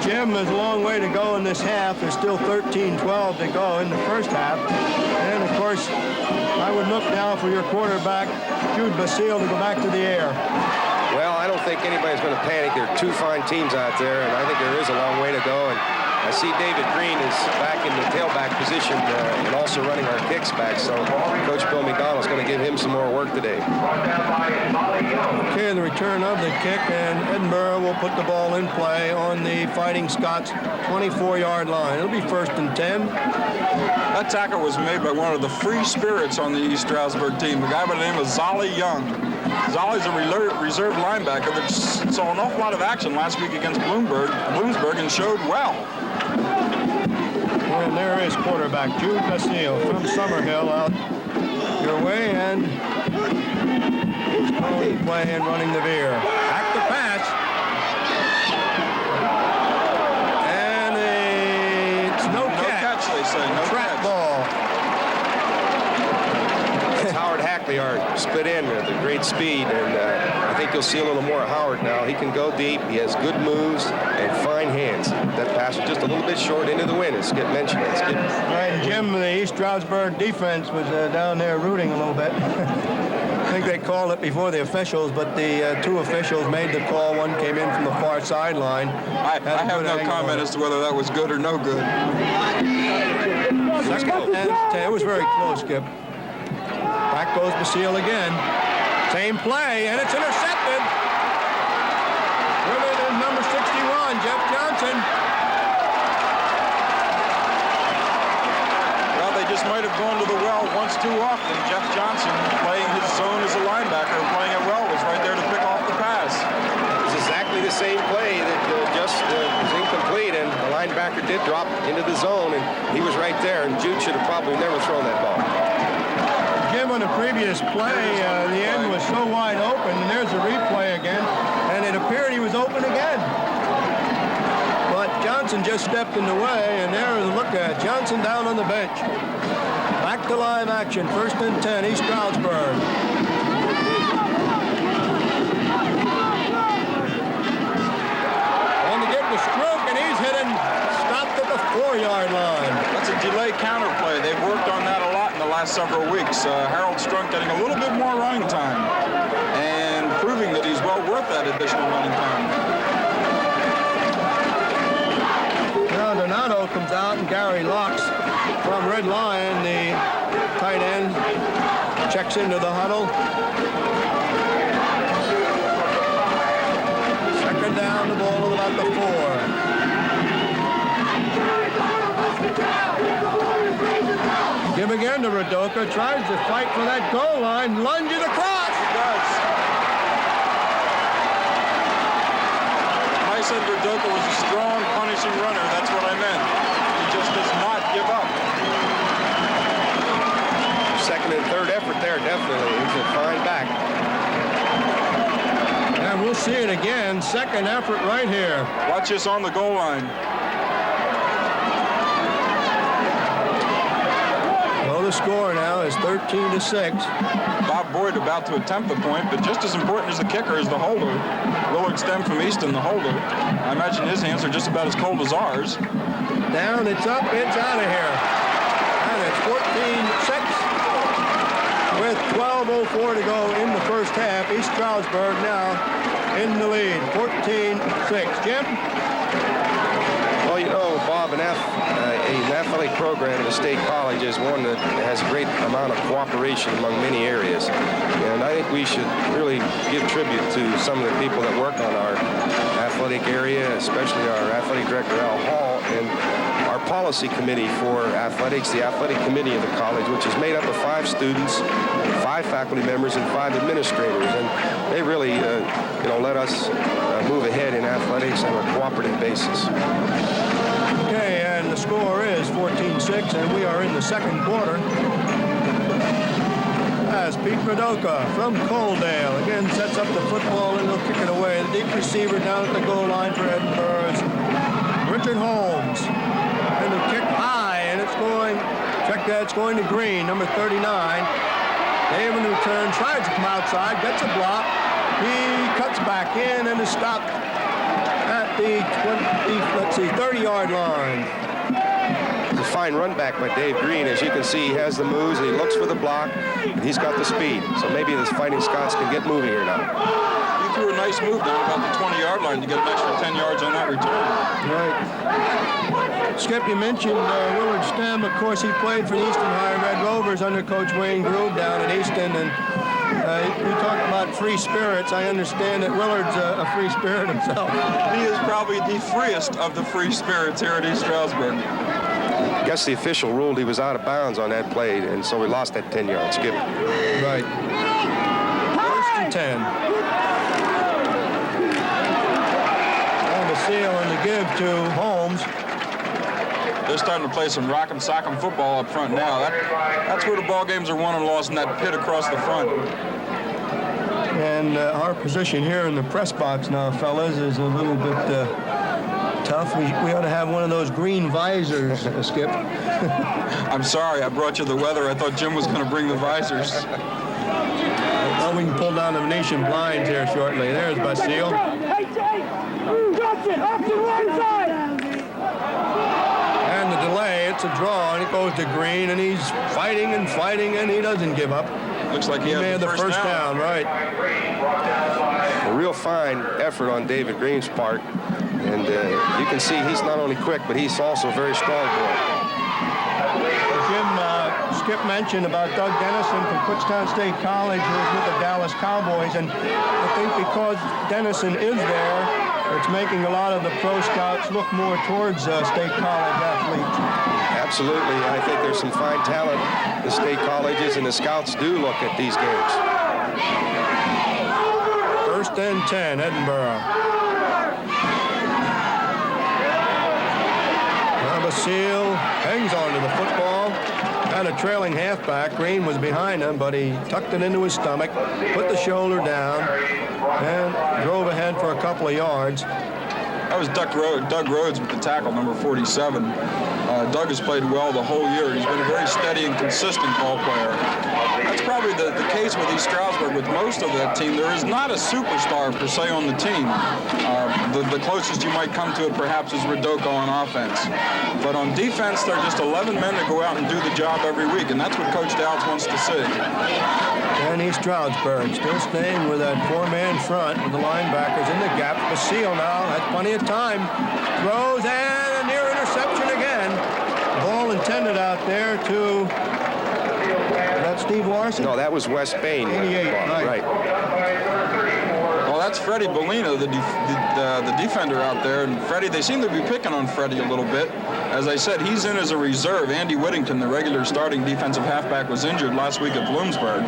Jim, there's a long way to go in this half. There's still 13-12 to go in the first half. And, of course, I would look now for your quarterback, Jude Basile, to go back to the air. Well, I don't think anybody's going to panic. There are 2 fine teams out there, and I think there is a long way to go. And I see David Green is back in the tailback position and also running our kicks back. So Coach Bill McDonald's going to give him some more work today. Okay, the return of the kick, and Edinboro will put the ball in play on the Fighting Scots 24-yard line. It'll be 1st and 10. That tackle was made by one of the free spirits on the East Stroudsburg team, a guy by the name of Zolly Young. Zolly's a reserve linebacker that saw an awful lot of action last week against Bloomsburg and showed well. And there is quarterback Jude Basile from Summerhill out your way, and he's calling the play and running the veer. Back to pass. And it's no catch. No catch, they say. No Trap catch. ball. It's Howard Hackley, our split in with a great speed, and I think you'll see a little more of Howard now. He can go deep. He has good moves and fine hands. That pass was just a little bit short into the wind, as Skip mentioned. Right, Jim, the East Stroudsburg defense was down there rooting a little bit. I think they called it before the officials, but the 2 officials made the call. One came in from the far sideline. I have no comment as to whether that was good or no good. Second and 10. It was very close, Skip. Back goes Basile again. Same play, and it's intercepted. With it is number 61, Jeff Johnson. Well, they just might have gone to the well once too often. Jeff Johnson, playing his zone as a linebacker and playing it well, was right there to pick off the pass. It was exactly the same play that just was incomplete, and the linebacker did drop into the zone, and he was right there, and Jude should have probably never thrown that ball. Jim, on the previous play, the end was so wide open, and there's a replay again, and it appeared he was open again. But Johnson just stepped in the way, and there is a look at Johnson down on the bench. Back to live action, 1st and 10, East Stroudsburg. And to get the stroke, and he's hitting, stopped at the 4-yard line. That's a delay counter play. They've worked on that a lot in the last several weeks. Harold Strunk getting a little bit more running time and proving that he's well worth that additional running time. Now Donato comes out, and Gary Locks from Red Lion, the tight end, checks into the huddle. Second down, the ball at about the 4. Give again to Radoka, tries to fight for that goal line, lunges across. He does. I said Radoka was a strong, punishing runner. That's what I meant. He just does not give up. Second and third effort there, definitely. He's a fine back. And we'll see it again. Second effort right here. Watch this on the goal line. Well, the score now is 13-6. Bob Boyd about to attempt the point, but just as important as the kicker is the holder. Willard Stem from Easton, the holder. I imagine his hands are just about as cold as ours. Down, it's up, it's out of here. And it's 14-6 with 12:04 to go in the first half. East Stroudsburg now in the lead, 14-6. Jim? Well, you know, Bob, an athletic program at a state college is one that has a great amount of cooperation among many areas. And I think we should really give tribute to some of the people that work on our athletic area, especially our athletic director, Al Hall, and our policy committee for athletics, the athletic committee of the college, which is made up of 5 students, 5 faculty members, and 5 administrators. And they really, let us move ahead in athletics on a cooperative basis. Okay, and the score is 14-6, and we are in the second quarter. As Pete Radoka from Coaldale again sets up the football, and he'll kick it away. The deep receiver down at the goal line for Edinboro is Richard Holmes. And the kick high, and it's going, check that, it's going to Green, number 39. David return, tries to come outside, gets a block. He cuts back in and is stopped at the 30-yard line. It's a fine run back by Dave Green. As you can see, he has the moves, and he looks for the block, and he's got the speed. So maybe the Fighting Scots can get moving here now. He threw a nice move down about the 20-yard line to get an extra 10 yards on that return. Right. Skip, you mentioned Willard Stem. Of course, he played for the Easton High Red Rovers under Coach Wayne Groove down at Easton, and you talked about free spirits. I understand that Willard's a free spirit himself. He is probably the freest of the free spirits here at East Stroudsburg. I guess the official ruled he was out of bounds on that play, and so we lost that 10-yard skip. Right. First and 10. And the seal and the give to Holmes. They're starting to play some rock'em sock'em football up front now. That's where the ball games are won and lost, in that pit across the front. And our position here in the press box now, fellas, is a little bit tough. We ought to have one of those green visors, Skip. I'm sorry, I brought you the weather. I thought Jim was going to bring the visors. Well, we can pull down the Venetian blinds here shortly. There's Basile. And the delay, it's a draw, and it goes to Green, and he's fighting, and he doesn't give up. Looks like he had the first down, right. A real fine effort on David Green's part, and you can see he's not only quick, but he's also a very strong boy. Jim, Skip mentioned about Doug Dennison from Kutztown State College, who was with the Dallas Cowboys, and I think because Dennison is there, it's making a lot of the pro scouts look more towards state college athletes. Absolutely. I think there's some fine talent at the state colleges, and the scouts do look at these games. First and 10, Edinboro. Well, Basile hangs on to the football. Had a trailing halfback. Green was behind him, but he tucked it into his stomach, put the shoulder down, and drove ahead for a couple of yards. That was Doug Rhodes with the tackle, number 47. Doug has played well the whole year. He's been a very steady and consistent ball player. That's probably the case with East Stroudsburg. With most of that team, there is not a superstar per se on the team. The closest you might come to it perhaps is Ridoka on offense. But on defense, they're just 11 men that go out and do the job every week, and that's what Coach Dowds wants to see. And East Stroudsburg still staying with that four-man front with the linebackers in the gap. Basile now has plenty of time. Throws and a near interception again. Ball intended out there to... Is that Steve Larson? No, that was Wes Bain. 88, right. Well, that's Freddie Bellina, the defender out there. And Freddie, they seem to be picking on Freddie a little bit. As I said, he's in as a reserve. Andy Whittington, the regular starting defensive halfback, was injured last week at Bloomsburg.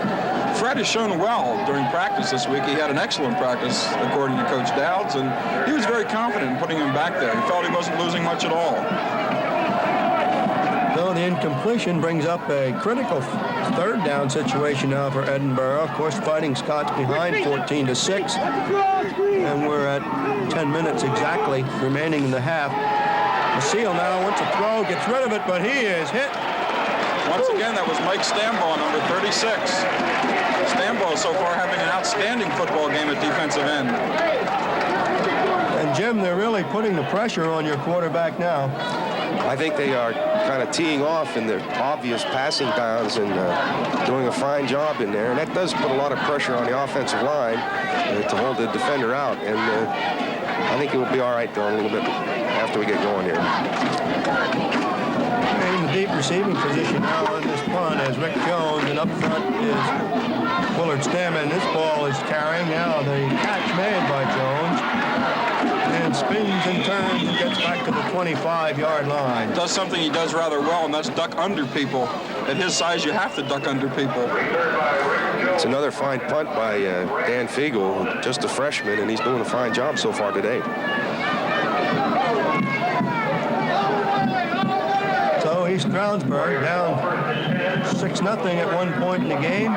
Fred has shown well during practice this week. He had an excellent practice, according to Coach Dowds, and he was very confident in putting him back there. He felt he wasn't losing much at all. So the incompletion brings up a critical third down situation now for Edinboro. Of course, Fighting Scots behind 14-6, and we're at 10 minutes exactly remaining in the half. Basile now wants to throw, gets rid of it, but he is hit. Once again, that was Mike Stambaugh, number 36. Stambaugh so far having an outstanding football game at defensive end. And Jim, they're really putting the pressure on your quarterback now. I think they are kind of teeing off in their obvious passing downs and doing a fine job in there. And that does put a lot of pressure on the offensive line to hold the defender out. And I think it will be all right, though, a little bit after we get going here. In the deep receiving position now on this punt as Rick Jones, and up front is Willard Stammen. This ball is carrying now. The catch made by Jones. And spins and turns and gets back to the 25-yard line. Does something he does rather well, and that's duck under people. At his size, you have to duck under people. It's another fine punt by Dan Fiegel, just a freshman, and he's doing a fine job so far today. So East Stroudsburg down 6-0 at one point in the game.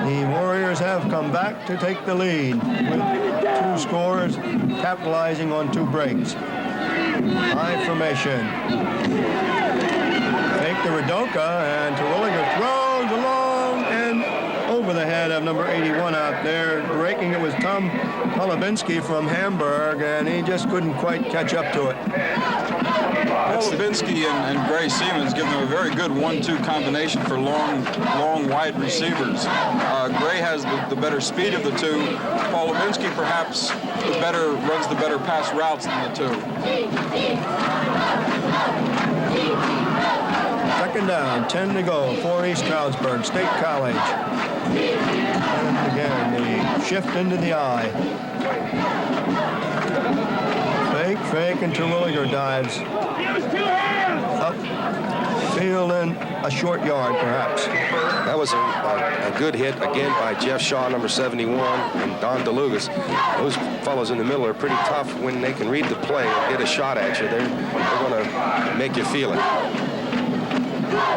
The Warriors have come back to take the lead with two scores, capitalizing on two breaks. High formation. Fake to Ridoka, and Terwilliger throws along and over the head of number 81 out there. Breaking it was Tom Polubinski from Hamburg, and he just couldn't quite catch up to it. Polubinski and Gray Siemens give them a very good 1-2 combination for long wide receivers. Gray has the better speed of the two. Polubinski perhaps runs the better pass routes than the two. Second down, 10 to go for East Stroudsburg State College. And again, the shift into the eye. Fake, and Terwilliger dives up field and a short yard, perhaps. That was a good hit, again, by Jeff Shaw, number 71, and Don DeLugas. Those fellows in the middle are pretty tough when they can read the play and get a shot at you. They're going to make you feel it.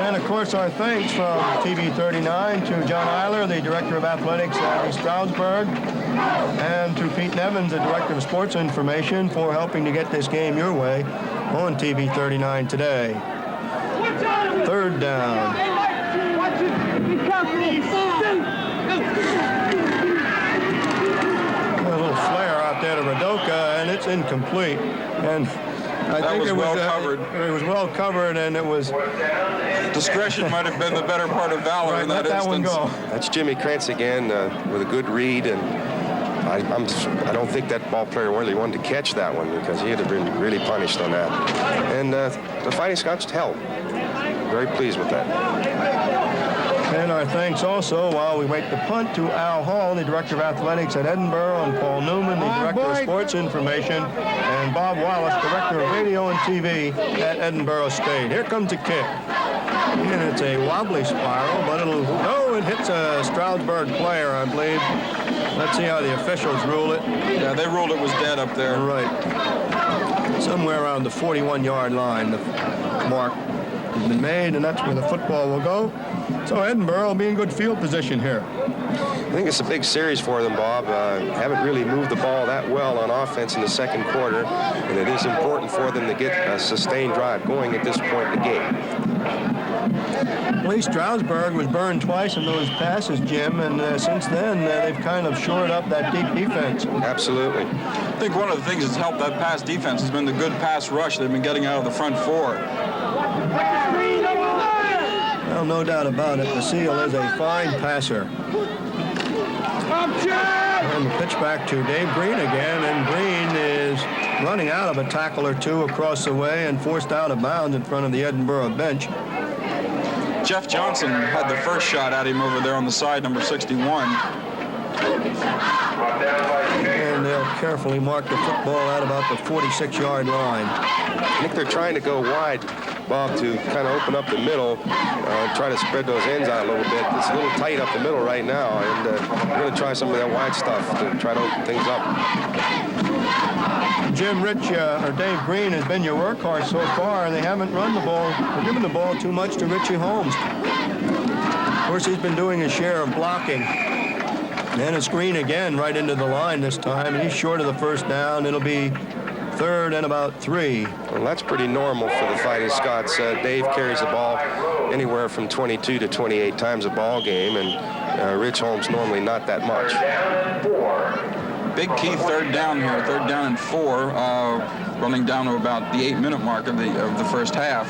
And, of course, our thanks from TV 39 to John Eiler, the Director of Athletics at East Stroudsburg, and to Pete Nevins, the Director of Sports Information, for helping to get this game your way on TV 39 today. Third down. A little flare out there to Ridoka, and it's incomplete. And I think it was well covered. It was well covered, and it was... Discretion might have been the better part of valor in that instance. One go. That's Jimmy Krantz again with a good read, and I don't think that ball player really wanted to catch that one because he had been really punished on that. And the Fighting Scots held. Very pleased with that. And our thanks also, while we wait the punt, to Al Hall, the Director of Athletics at Edinboro, and Paul Newman, the Director of Sports Information, and Bob Wallace, Director of Radio and TV at Edinboro State. Here comes a kick. And it's a wobbly spiral, but it'll go and hits a Stroudsburg player, I believe. Let's see how the officials rule it. Yeah, they ruled it was dead up there. Right. somewhere around the 41-yard line. The mark has been made, and that's where the football will go. So Edinboro will be in good field position here. I think it's a big series for them, Bob. Haven't really moved the ball that well on offense in the second quarter, and it is important for them to get a sustained drive going at this point in the game. At least Stroudsburg was burned twice in those passes, Jim, and since then they've kind of shored up that deep defense. Absolutely. I think one of the things that's helped that pass defense has been the good pass rush they've been getting out of the front four. Well, no doubt about it. Basile is a fine passer. And the pitch back to Dave Green again, and Green is running out of a tackle or two across the way and forced out of bounds in front of the Edinboro bench. Jeff Johnson had the first shot at him over there on the side, number 61. And they'll carefully mark the football at about the 46-yard line. I think they're trying to go wide, Bob, to kind of open up the middle, try to spread those ends out a little bit. It's a little tight up the middle right now, and we're going to try some of that wide stuff to try to open things up. Jim, Dave Green has been your workhorse so far, and they haven't run the ball, or given the ball too much to Richie Holmes. Of course, he's been doing his share of blocking. And a screen again right into the line this time, and he's short of the first down. It'll be 3rd and about 3. Well, that's pretty normal for the Fighting Scots. Dave carries the ball anywhere from 22 to 28 times a ball game, and Rich Holmes normally not that much. Big key 3rd down here, 3rd down and 4, running down to about the 8-minute mark of the first half.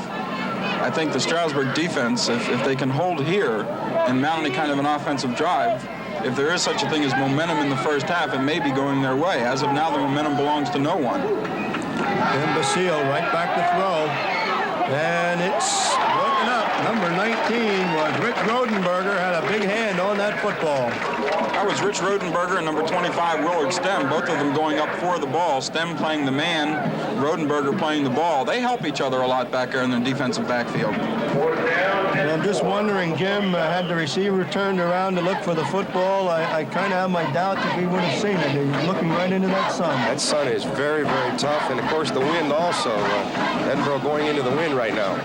I think the Stroudsburg defense, if they can hold here and mount any kind of an offensive drive, if there is such a thing as momentum in the first half, it may be going their way. As of now, the momentum belongs to no one. And Basile right back to throw. And it's broken up. Number 19 was Rich Rodenberger, had a big hand on that football. That was Rich Rodenberger and number 25, Willard Stem, both of them going up for the ball. Stem playing the man, Rodenberger playing the ball. They help each other a lot back there in the defensive backfield. And I'm just wondering, Jim, had the receiver turned around to look for the football, I kind of have my doubts if he would have seen it. He's looking right into that sun. That sun is very, very tough, and of course the wind also. Edinboro going into the wind right now.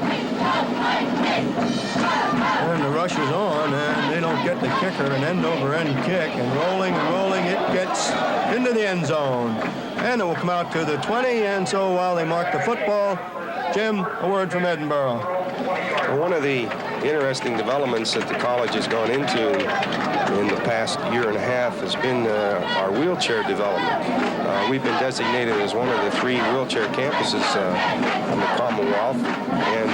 And the rush is on, and they don't get the kicker, an end-over-end kick, and rolling, it gets into the end zone. And it will come out to the 20, and so while they mark the football, Jim, a word from Edinboro. Well, one of the interesting developments that the college has gone into in the past year and a half has been our wheelchair development. We've been designated as one of the 3 wheelchair campuses in the Commonwealth, and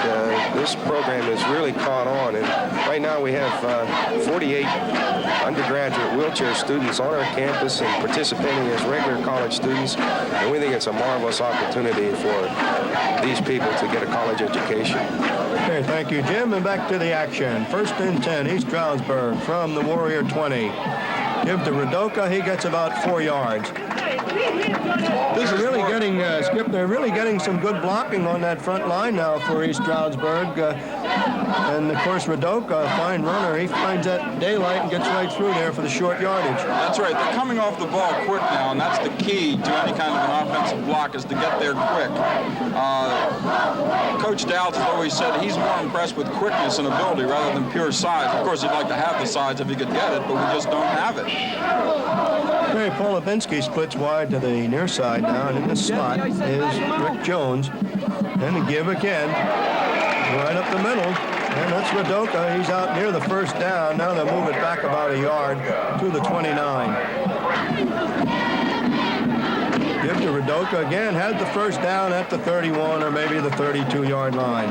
this program has really caught on. And right now we have 48 undergraduate wheelchair students on our campus and participating as regular college students, and we think it's a marvelous opportunity for these people to get a college education. Okay, thank you, Jim, and back to the action. 1st and 10, East Stroudsburg from the Warrior 20. Give to Radoka, he gets about 4 yards. This is really getting, Skip, they're really getting some good blocking on that front line now for East Stroudsburg. And, of course, Radoka, a fine runner, he finds that daylight and gets right through there for the short yardage. That's right. They're coming off the ball quick now, and that's the key to any kind of an offensive block is to get there quick. Coach Dowds has always said he's more impressed with quickness and ability rather than pure size. Of course, he'd like to have the size if he could get it, but we just don't have it. Okay, Paul Levinsky splits wide to the near side now, and in the slot is Rick Jones. And the give again, right up the middle. And that's Radoka. He's out near the first down. Now they'll move it back about a yard to the 29. Give to Radoka again. Had the first down at the 31 or maybe the 32-yard line.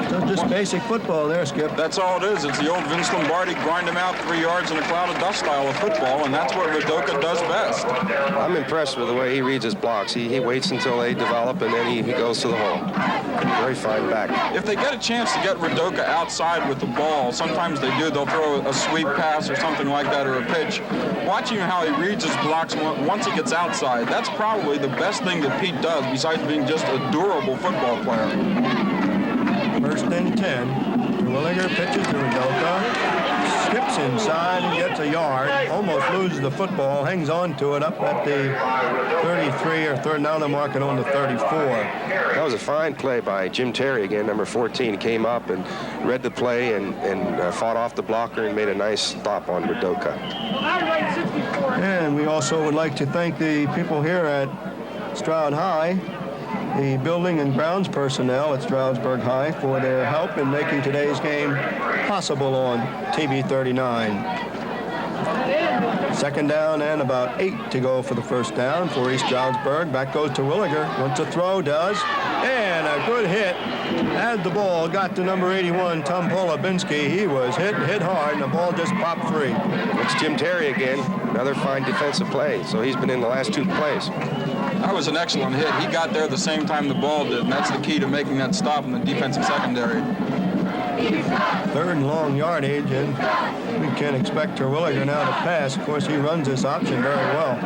So just basic football there, Skip. That's all it is. It's the old Vince Lombardi grind him out 3 yards in a cloud of dust style of football, and that's what Radoka does best. I'm impressed with the way he reads his blocks. He waits until they develop, and then he goes to the hole. Very fine back. If they get a chance to get Radoka outside with the ball, sometimes they do. They'll throw a sweep pass or something like that, or a pitch. Watching how he reads his blocks once he gets outside, that's probably the best thing that Pete does, besides being just a durable football player. 1st and 10. Willinger pitches to Radoka. skips inside and gets a yard, almost loses the football, hangs on to it up at the 33 or third. Now they're marking on the 34. That was a fine play by Jim Terry again, number 14. He came up and read the play and fought off the blocker and made a nice stop on Radoka. And we also would like to thank the people here at Stroud High, the building and grounds personnel at Stroudsburg High, for their help in making today's game possible on TV 39. Second down and about 8 to go for the first down for East Stroudsburg. Back goes to Williger. Wants to throw, does. And a good hit. As the ball got to number 81, Tom Polabinski. He was hit hard, and the ball just popped free. It's Jim Terry again. Another fine defensive play. So he's been in the last 2 plays. That was an excellent hit. He got there the same time the ball did, and that's the key to making that stop in the defensive secondary. Third and long yardage, and we can't expect Terwilliger now to pass. Of course, he runs this option very well.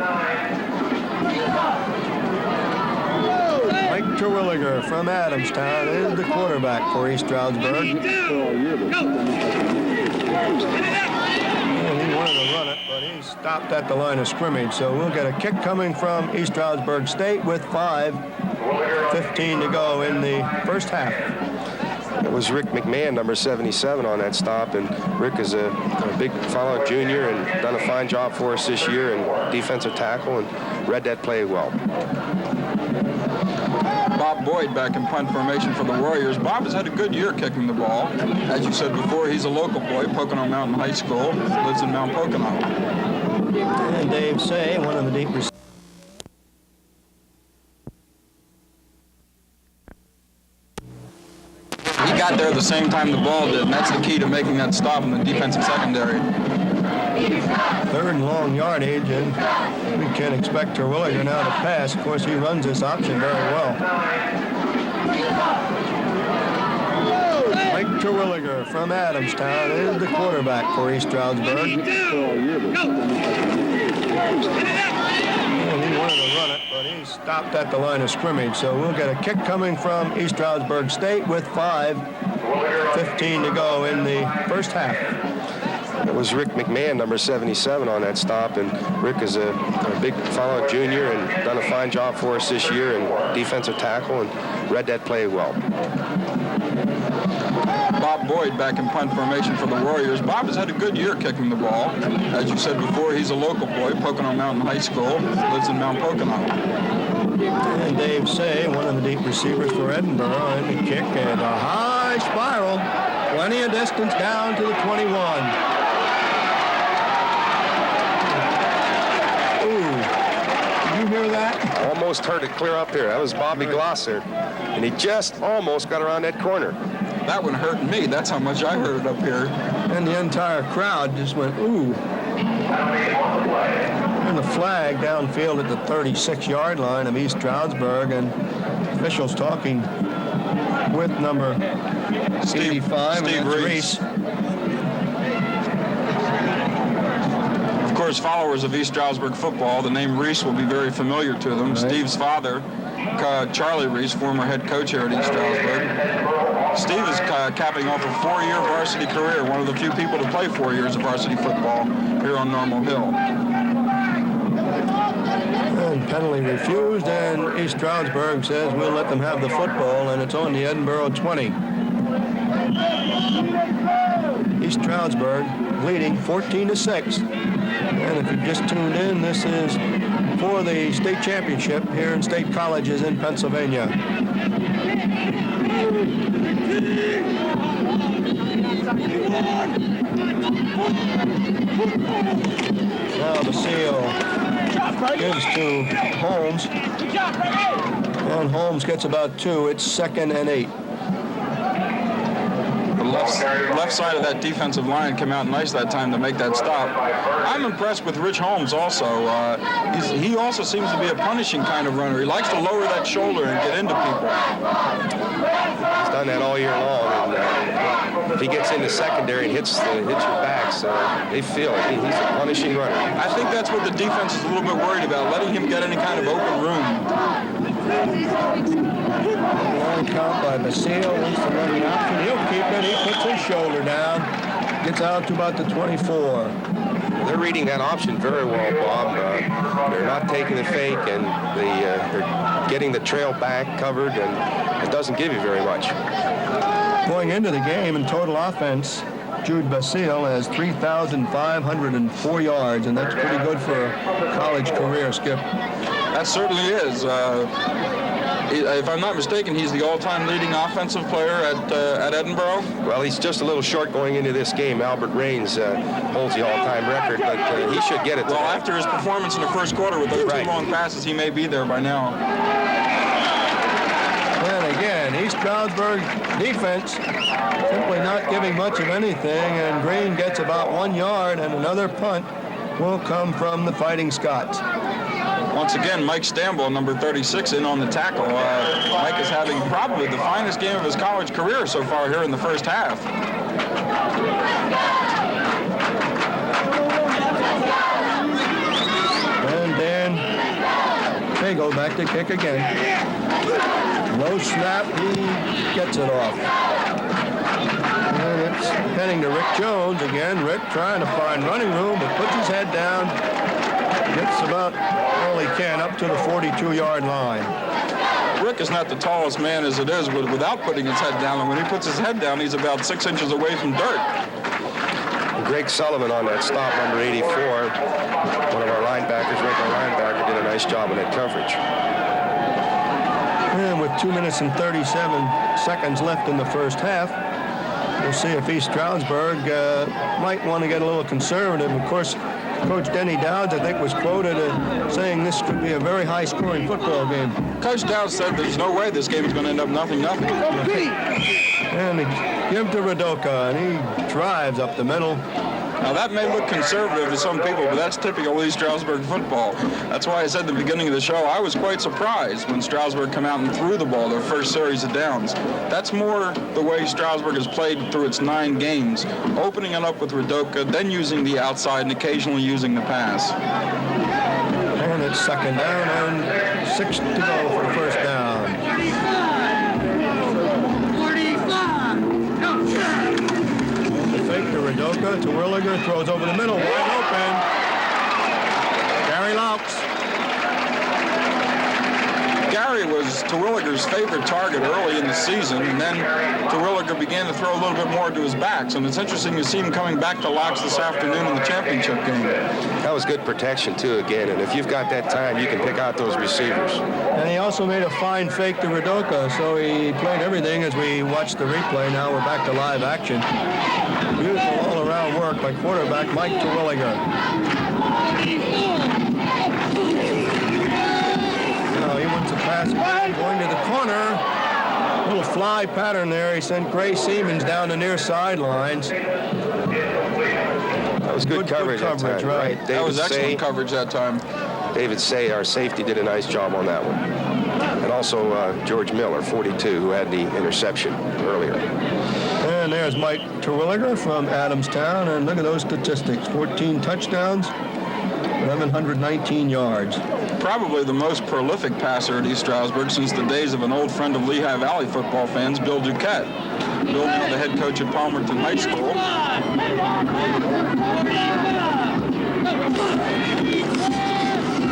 Mike Terwilliger from Adamstown is the quarterback for East Stroudsburg. And he wanted to run it, but he stopped at the line of scrimmage. So we'll get a kick coming from East Stroudsburg State with 5:15 to go in the first half. It was Rick McMahon, number 77, on that stop, and Rick is a big fellow junior and done a fine job for us this year in defensive tackle and read that play well. Bob Boyd back in punt formation for the Warriors. Bob has had a good year kicking the ball. As you said before, he's a local boy, Pocono Mountain High School, lives in Mount Pocono. And Dave Say, one of the deep receivers. He got there the same time the ball did, and that's the key to making that stop in the defensive secondary. Third and long yardage, and we can't expect Terwilliger now to pass. Of course, he runs this option very well. Mike Terwilliger from Adamstown is the quarterback for East Stroudsburg. And he wanted to run it, but he stopped at the line of scrimmage. So we'll get a kick coming from East Stroudsburg State with 5:15 to go in the first half. It was Rick McMahon, number 77, on that stop, and Rick is a big fellow junior and done a fine job for us this year in defensive tackle and read that play well. Bob Boyd back in punt formation for the Warriors. Bob has had a good year kicking the ball. As you said before, he's a local boy, Pocono Mountain High School, lives in Mount Pocono. And Dave Say, one of the deep receivers for Edinboro, and the kick and a high spiral. Plenty of distance down to the 21. Ooh, did you hear that? Almost heard it clear up here. That was Bobby Glosser, and he just almost got around that corner. That one hurt me. That's how much I heard it up here. And the entire crowd just went, ooh. And the flag downfield at the 36-yard line of East Stroudsburg, and officials talking with number 85, Steve and that's Reese. Of course, followers of East Stroudsburg football, the name Reese will be very familiar to them. Right. Steve's father, Charlie Reese, former head coach here at East Stroudsburg. Steve is capping off a 4-year varsity career, one of the few people to play 4 years of varsity football here on Normal Hill. And penalty refused, and East Stroudsburg says we'll let them have the football, and it's on the Edinboro 20. East Stroudsburg leading 14-6. And if you've just tuned in, this is for the state championship here in state colleges in Pennsylvania. Now the seal gives to Holmes. And Holmes gets about 2. It's 2nd and 8. The left side of that defensive line came out nice that time to make that stop. I'm impressed with Rich Holmes also. He also seems to be a punishing kind of runner. He likes to lower that shoulder and get into people. He's done that all year long. And, if he gets in the secondary and hits your backs, they feel it. He's a punishing runner. I think that's what the defense is a little bit worried about, letting him get any kind of open room. Long count by Basile, wants to run the option. He'll keep it. He puts his shoulder down. gets out to about the 24. They're reading that option very well, Bob. They're not taking the fake, and they're getting the trail back covered, and it doesn't give you very much. Going into the game in total offense, Jude Basile has 3,504 yards, and that's pretty good for a college career, Skip. That certainly is. If I'm not mistaken, he's the all-time leading offensive player at Edinboro. Well, he's just a little short going into this game. Albert Raines holds the all-time record, but he should get it today. Well, after his performance in the first quarter with those two long passes, he may be there by now. And again, East Stroudsburg defense simply not giving much of anything, and Green gets about 1 yard, and another punt will come from the Fighting Scots. Once again, Mike Stamble, number 36, in on the tackle. Mike is having probably the finest game of his college career so far here in the first half. And Dan Fago back to kick again. Low snap, he gets it off. And it's heading to Rick Jones again. Rick trying to find running room, but puts his head down. Gets about all he can up to the 42-yard line. Rick is not the tallest man as it is, but without putting his head down. And when he puts his head down, he's about 6 inches away from dirt. Greg Sullivan on that stop, number 84. One of our linebackers, regular linebacker, did a nice job in that coverage. And with 2 minutes and 37 seconds left in the first half, we'll see if East Stroudsburg might want to get a little conservative. Of course, Coach Denny Dowds, I think, was quoted saying this could be a very high-scoring football game. Coach Dowds said there's no way this game is going to end up 0-0. And they give to Radoka, and he drives up the middle. Now, that may look conservative to some people, but that's typical East Stroudsburg football. That's why I said at the beginning of the show, I was quite surprised when Stroudsburg come out and threw the ball their first series of downs. That's more the way Stroudsburg has played through its 9 games, opening it up with Radoka, then using the outside and occasionally using the pass. And it's second down and 6 to go for the first down. Fake to Radoka, to Williger, throws over the middle, wide open. Gary Laux. Gary was Terwilliger's favorite target early in the season, and then Terwilliger began to throw a little bit more to his backs, and it's interesting to see him coming back to Laux this afternoon in the championship game. That was good protection, too, again, and if you've got that time, you can pick out those receivers. And he also made a fine fake to Radoka, so he played everything as we watch the replay. Now we're back to live action. Beautiful all-around work by quarterback Mike Terwilliger. Now he wants a pass going to the corner. Little fly pattern there. He sent Gray Siemens down the near sidelines. That was good coverage that time, right? That was excellent coverage that time. David Say, our safety, did a nice job on that one. And also George Miller, 42, who had the interception earlier. And there's Mike Terwilliger from Adamstown, and look at those statistics. 14 touchdowns, 1,119 yards. Probably the most prolific passer at East Stroudsburg since the days of an old friend of Lehigh Valley football fans, Bill Duquette. Bill now the head coach at Palmerton High School.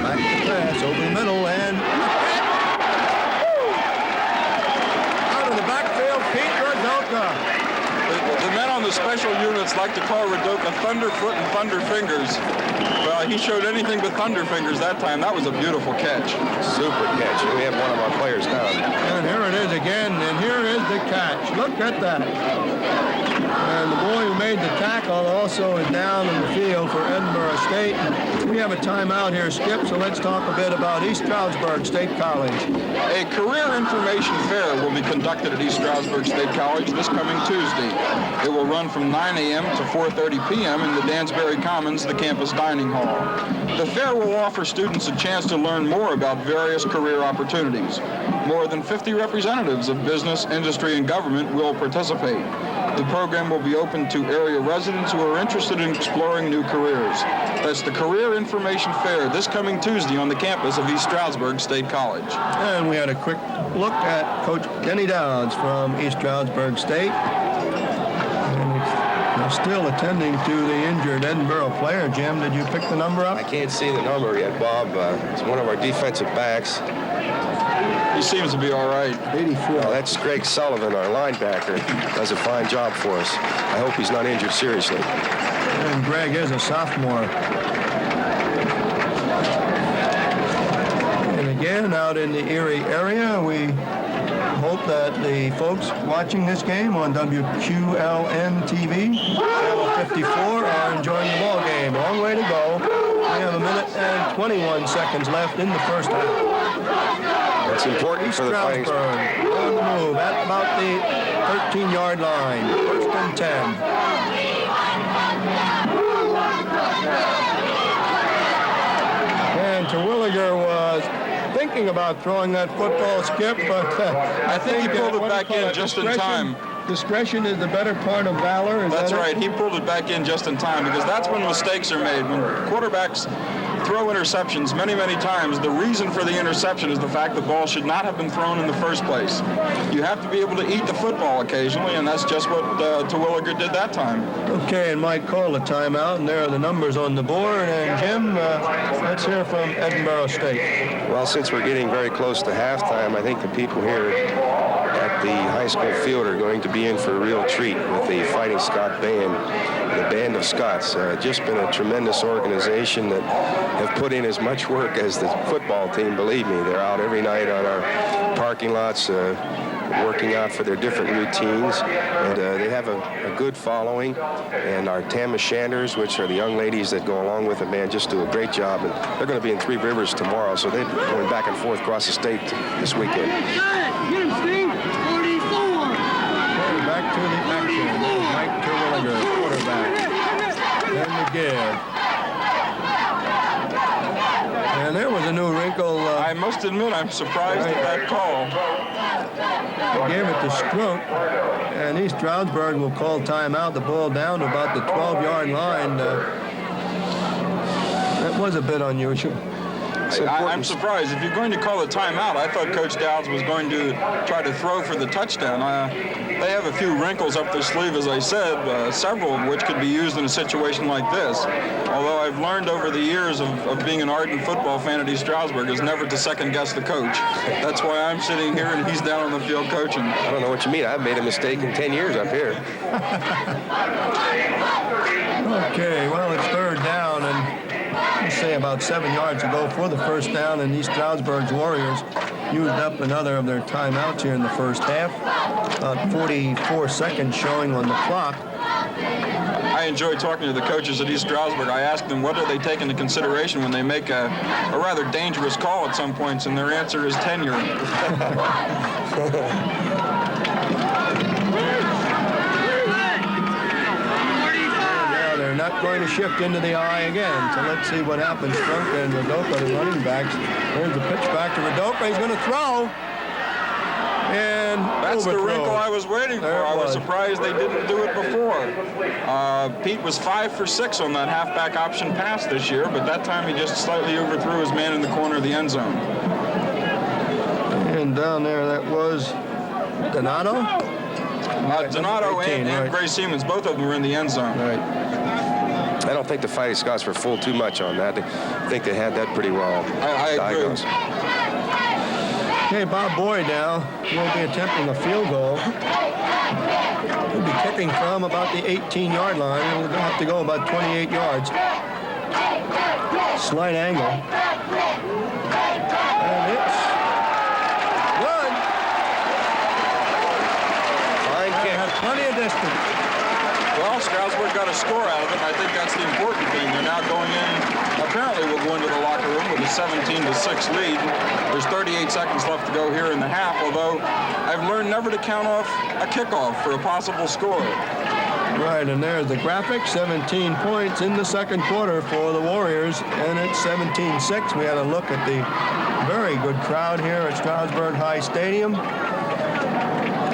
Back to pass over the middle, and out of the backfield, Pete Radoka. The men on the special units like to call Radoka Thunderfoot and Thunderfingers. Well, he showed anything but Thunderfingers that time. That was a beautiful catch. Super catch. We have one of our players down. And here it is again, and here is the catch. Look at that. And the boy who made the tackle also is down in the field for Edinboro State. We have a timeout here, Skip, so let's talk a bit about East Stroudsburg State College. A career information fair will be conducted at East Stroudsburg State College this coming Tuesday. It will run from 9 a.m. to 4:30 p.m. in the Dansbury Commons, the campus dining hall. The fair will offer students a chance to learn more about various career opportunities. More than 50 representatives of business, industry, and government will participate. The program will be open to area residents who are interested in exploring new careers. That's the Career Information Fair this coming Tuesday on the campus of East Stroudsburg State College. And we had a quick look at Coach Denny Dowds from East Stroudsburg State. And Still attending to the injured Edinboro player. Jim, did you pick the number up? I can't see the number yet, Bob. It's one of our defensive backs. He seems to be all right. 84. Well, that's Greg Sullivan, our linebacker. Does a fine job for us. I hope he's not injured seriously. And Greg is a sophomore. And again, out in the Erie area, we hope that the folks watching this game on WQLN TV, channel 54, are enjoying the ball game. Long way to go. We have 1 minute and 21 seconds left in the first half. That's important for the Fighting Stroudsburg on the move at about the 13-yard line. First and 10. And Terwilliger was thinking about throwing that football, Skip, but I think he pulled it back in just in time. Discretion is the better part of valor. That's right. He pulled it back in just in time because that's when mistakes are made. When quarterbacks throw interceptions many, many times, the reason for the interception is the fact the ball should not have been thrown in the first place. You have to be able to eat the football occasionally, and that's just what Terwilliger did that time. Okay, and Mike called a timeout, and there are the numbers on the board. And Jim, let's hear from Edinboro State. Well, since we're getting very close to halftime, I think the people here at the high school field are going to be in for a real treat with the Fighting Scott Band, the Band of Scots. Just been a tremendous organization that have put in as much work as the football team. Believe me, they're out every night on our parking lots working out for their different routines, and they have a good following. And our tam o' shanters, which are the young ladies that go along with the band, just do a great job. And they're going to be in Three Rivers tomorrow, so they're going back and forth across the state this weekend. Back to the action. Mike Terwilliger, quarterback. Then the give. And there was a new wrinkle. I must admit, I'm surprised at that call. They gave it to Strout, and East Stroudsburg will call timeout. The ball down to about the 12-yard line. That was a bit unusual. I'm surprised. If you're going to call a timeout, I thought Coach Dowds was going to try to throw for the touchdown. They have a few wrinkles up their sleeve, as I said, several of which could be used in a situation like this. Although I've learned over the years of being an ardent football fan at East Stroudsburg is never to second-guess the coach. That's why I'm sitting here and he's down on the field coaching. I don't know what you mean. I've made a mistake in 10 years up here. Okay, well, it's third down, and let's say about 7 yards to go for the first down, and East Stroudsburg's Warriors used up another of their timeouts here in the first half. About 44 seconds showing on the clock. I enjoy talking to the coaches at East Stroudsburg. I ask them what do they take into consideration when they make a rather dangerous call at some points, and their answer is tenure. Not going to shift into the eye again. So let's see what happens. Strunk and Radoka, the running backs. There's the pitch back to Radoka. He's going to throw. And that's overthrow. The wrinkle I was waiting for. I was surprised they didn't do it before. Pete was 5 for 6 on that halfback option pass this year, but that time he just slightly overthrew his man in the corner of the end zone. And down there, that was Donato? Donato 18, and Gray Siemens, both of them were in the end zone. Right. I don't think the Fighting Scots were fooled too much on that. I think they had that pretty well diagnosed. Okay, Bob Boyd now will be attempting a field goal. He'll be kicking from about the 18-yard line. He'll have to go about 28 yards. Slight angle. And it's good. Fine kick. Has plenty of distance. Well, Stroudsburg got a score out of it, and I think that's the important thing. They're now going in, apparently will go into the locker room with a 17-6 lead. There's 38 seconds left to go here in the half, although I've learned never to count off a kickoff for a possible score. Right, and there's the graphic, 17 points in the second quarter for the Warriors, and it's 17-6. We had a look at the very good crowd here at Stroudsburg High Stadium.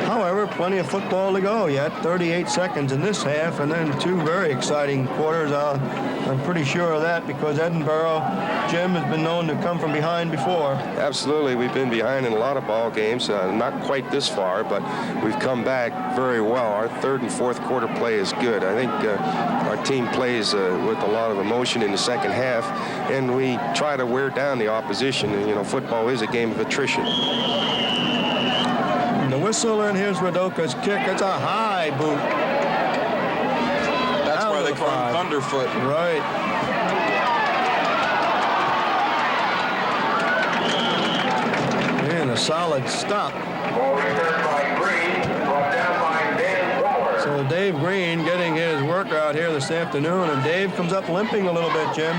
However, plenty of football to go yet. 38 seconds in this half, and then 2 very exciting quarters. I'm pretty sure of that because Edinboro, Jim, has been known to come from behind before. Absolutely. We've been behind in a lot of ball games. Not quite this far, but we've come back very well. Our third and fourth quarter play is good. I think our team plays with a lot of emotion in the second half, and we try to wear down the opposition. And, you know, football is a game of attrition. And the whistle, and here's Radoka's kick. It's a high boot. That's why they call him Thunderfoot. Right. And a solid stop. So Dave Green getting his workout here this afternoon, and Dave comes up limping a little bit, Jim.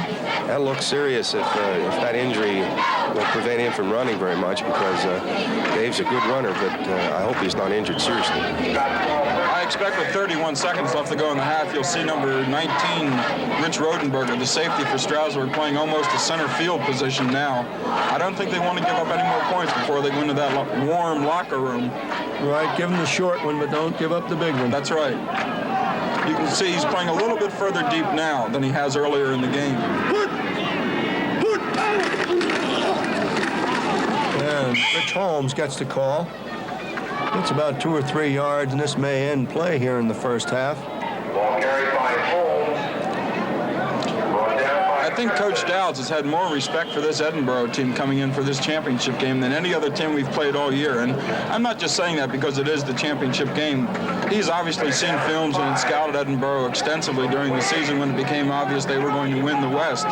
That looks serious if that injury will prevent him from running very much, because Dave's a good runner, but I hope he's not injured seriously. I expect with 31 seconds left to go in the half, you'll see number 19, Rich Rodenberger, the safety for Stroudsburg, playing almost a center field position now. I don't think they want to give up any more points before they go into that warm locker room. Right, give him the short one, but don't give up the big one. That's right. You can see he's playing a little bit further deep now than he has earlier in the game. And Rich Holmes gets the call. It's about 2 or 3 yards, and this may end play here in the first half. Ball carried by Holmes. I think Coach Dowds has had more respect for this Edinboro team coming in for this championship game than any other team we've played all year. And I'm not just saying that because it is the championship game. He's obviously seen films and scouted Edinboro extensively during the season when it became obvious they were going to win the West.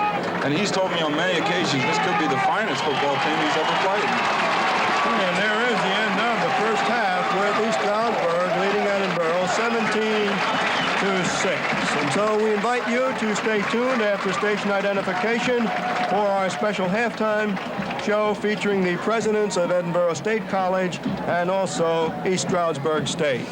And he's told me on many occasions this could be the finest football team he's ever played. And there is the end of the first half with East Stroudsburg leading Edinboro 17-6. And so we invite you to stay tuned after station identification for our special halftime show featuring the presidents of Edinboro State College and also East Stroudsburg State.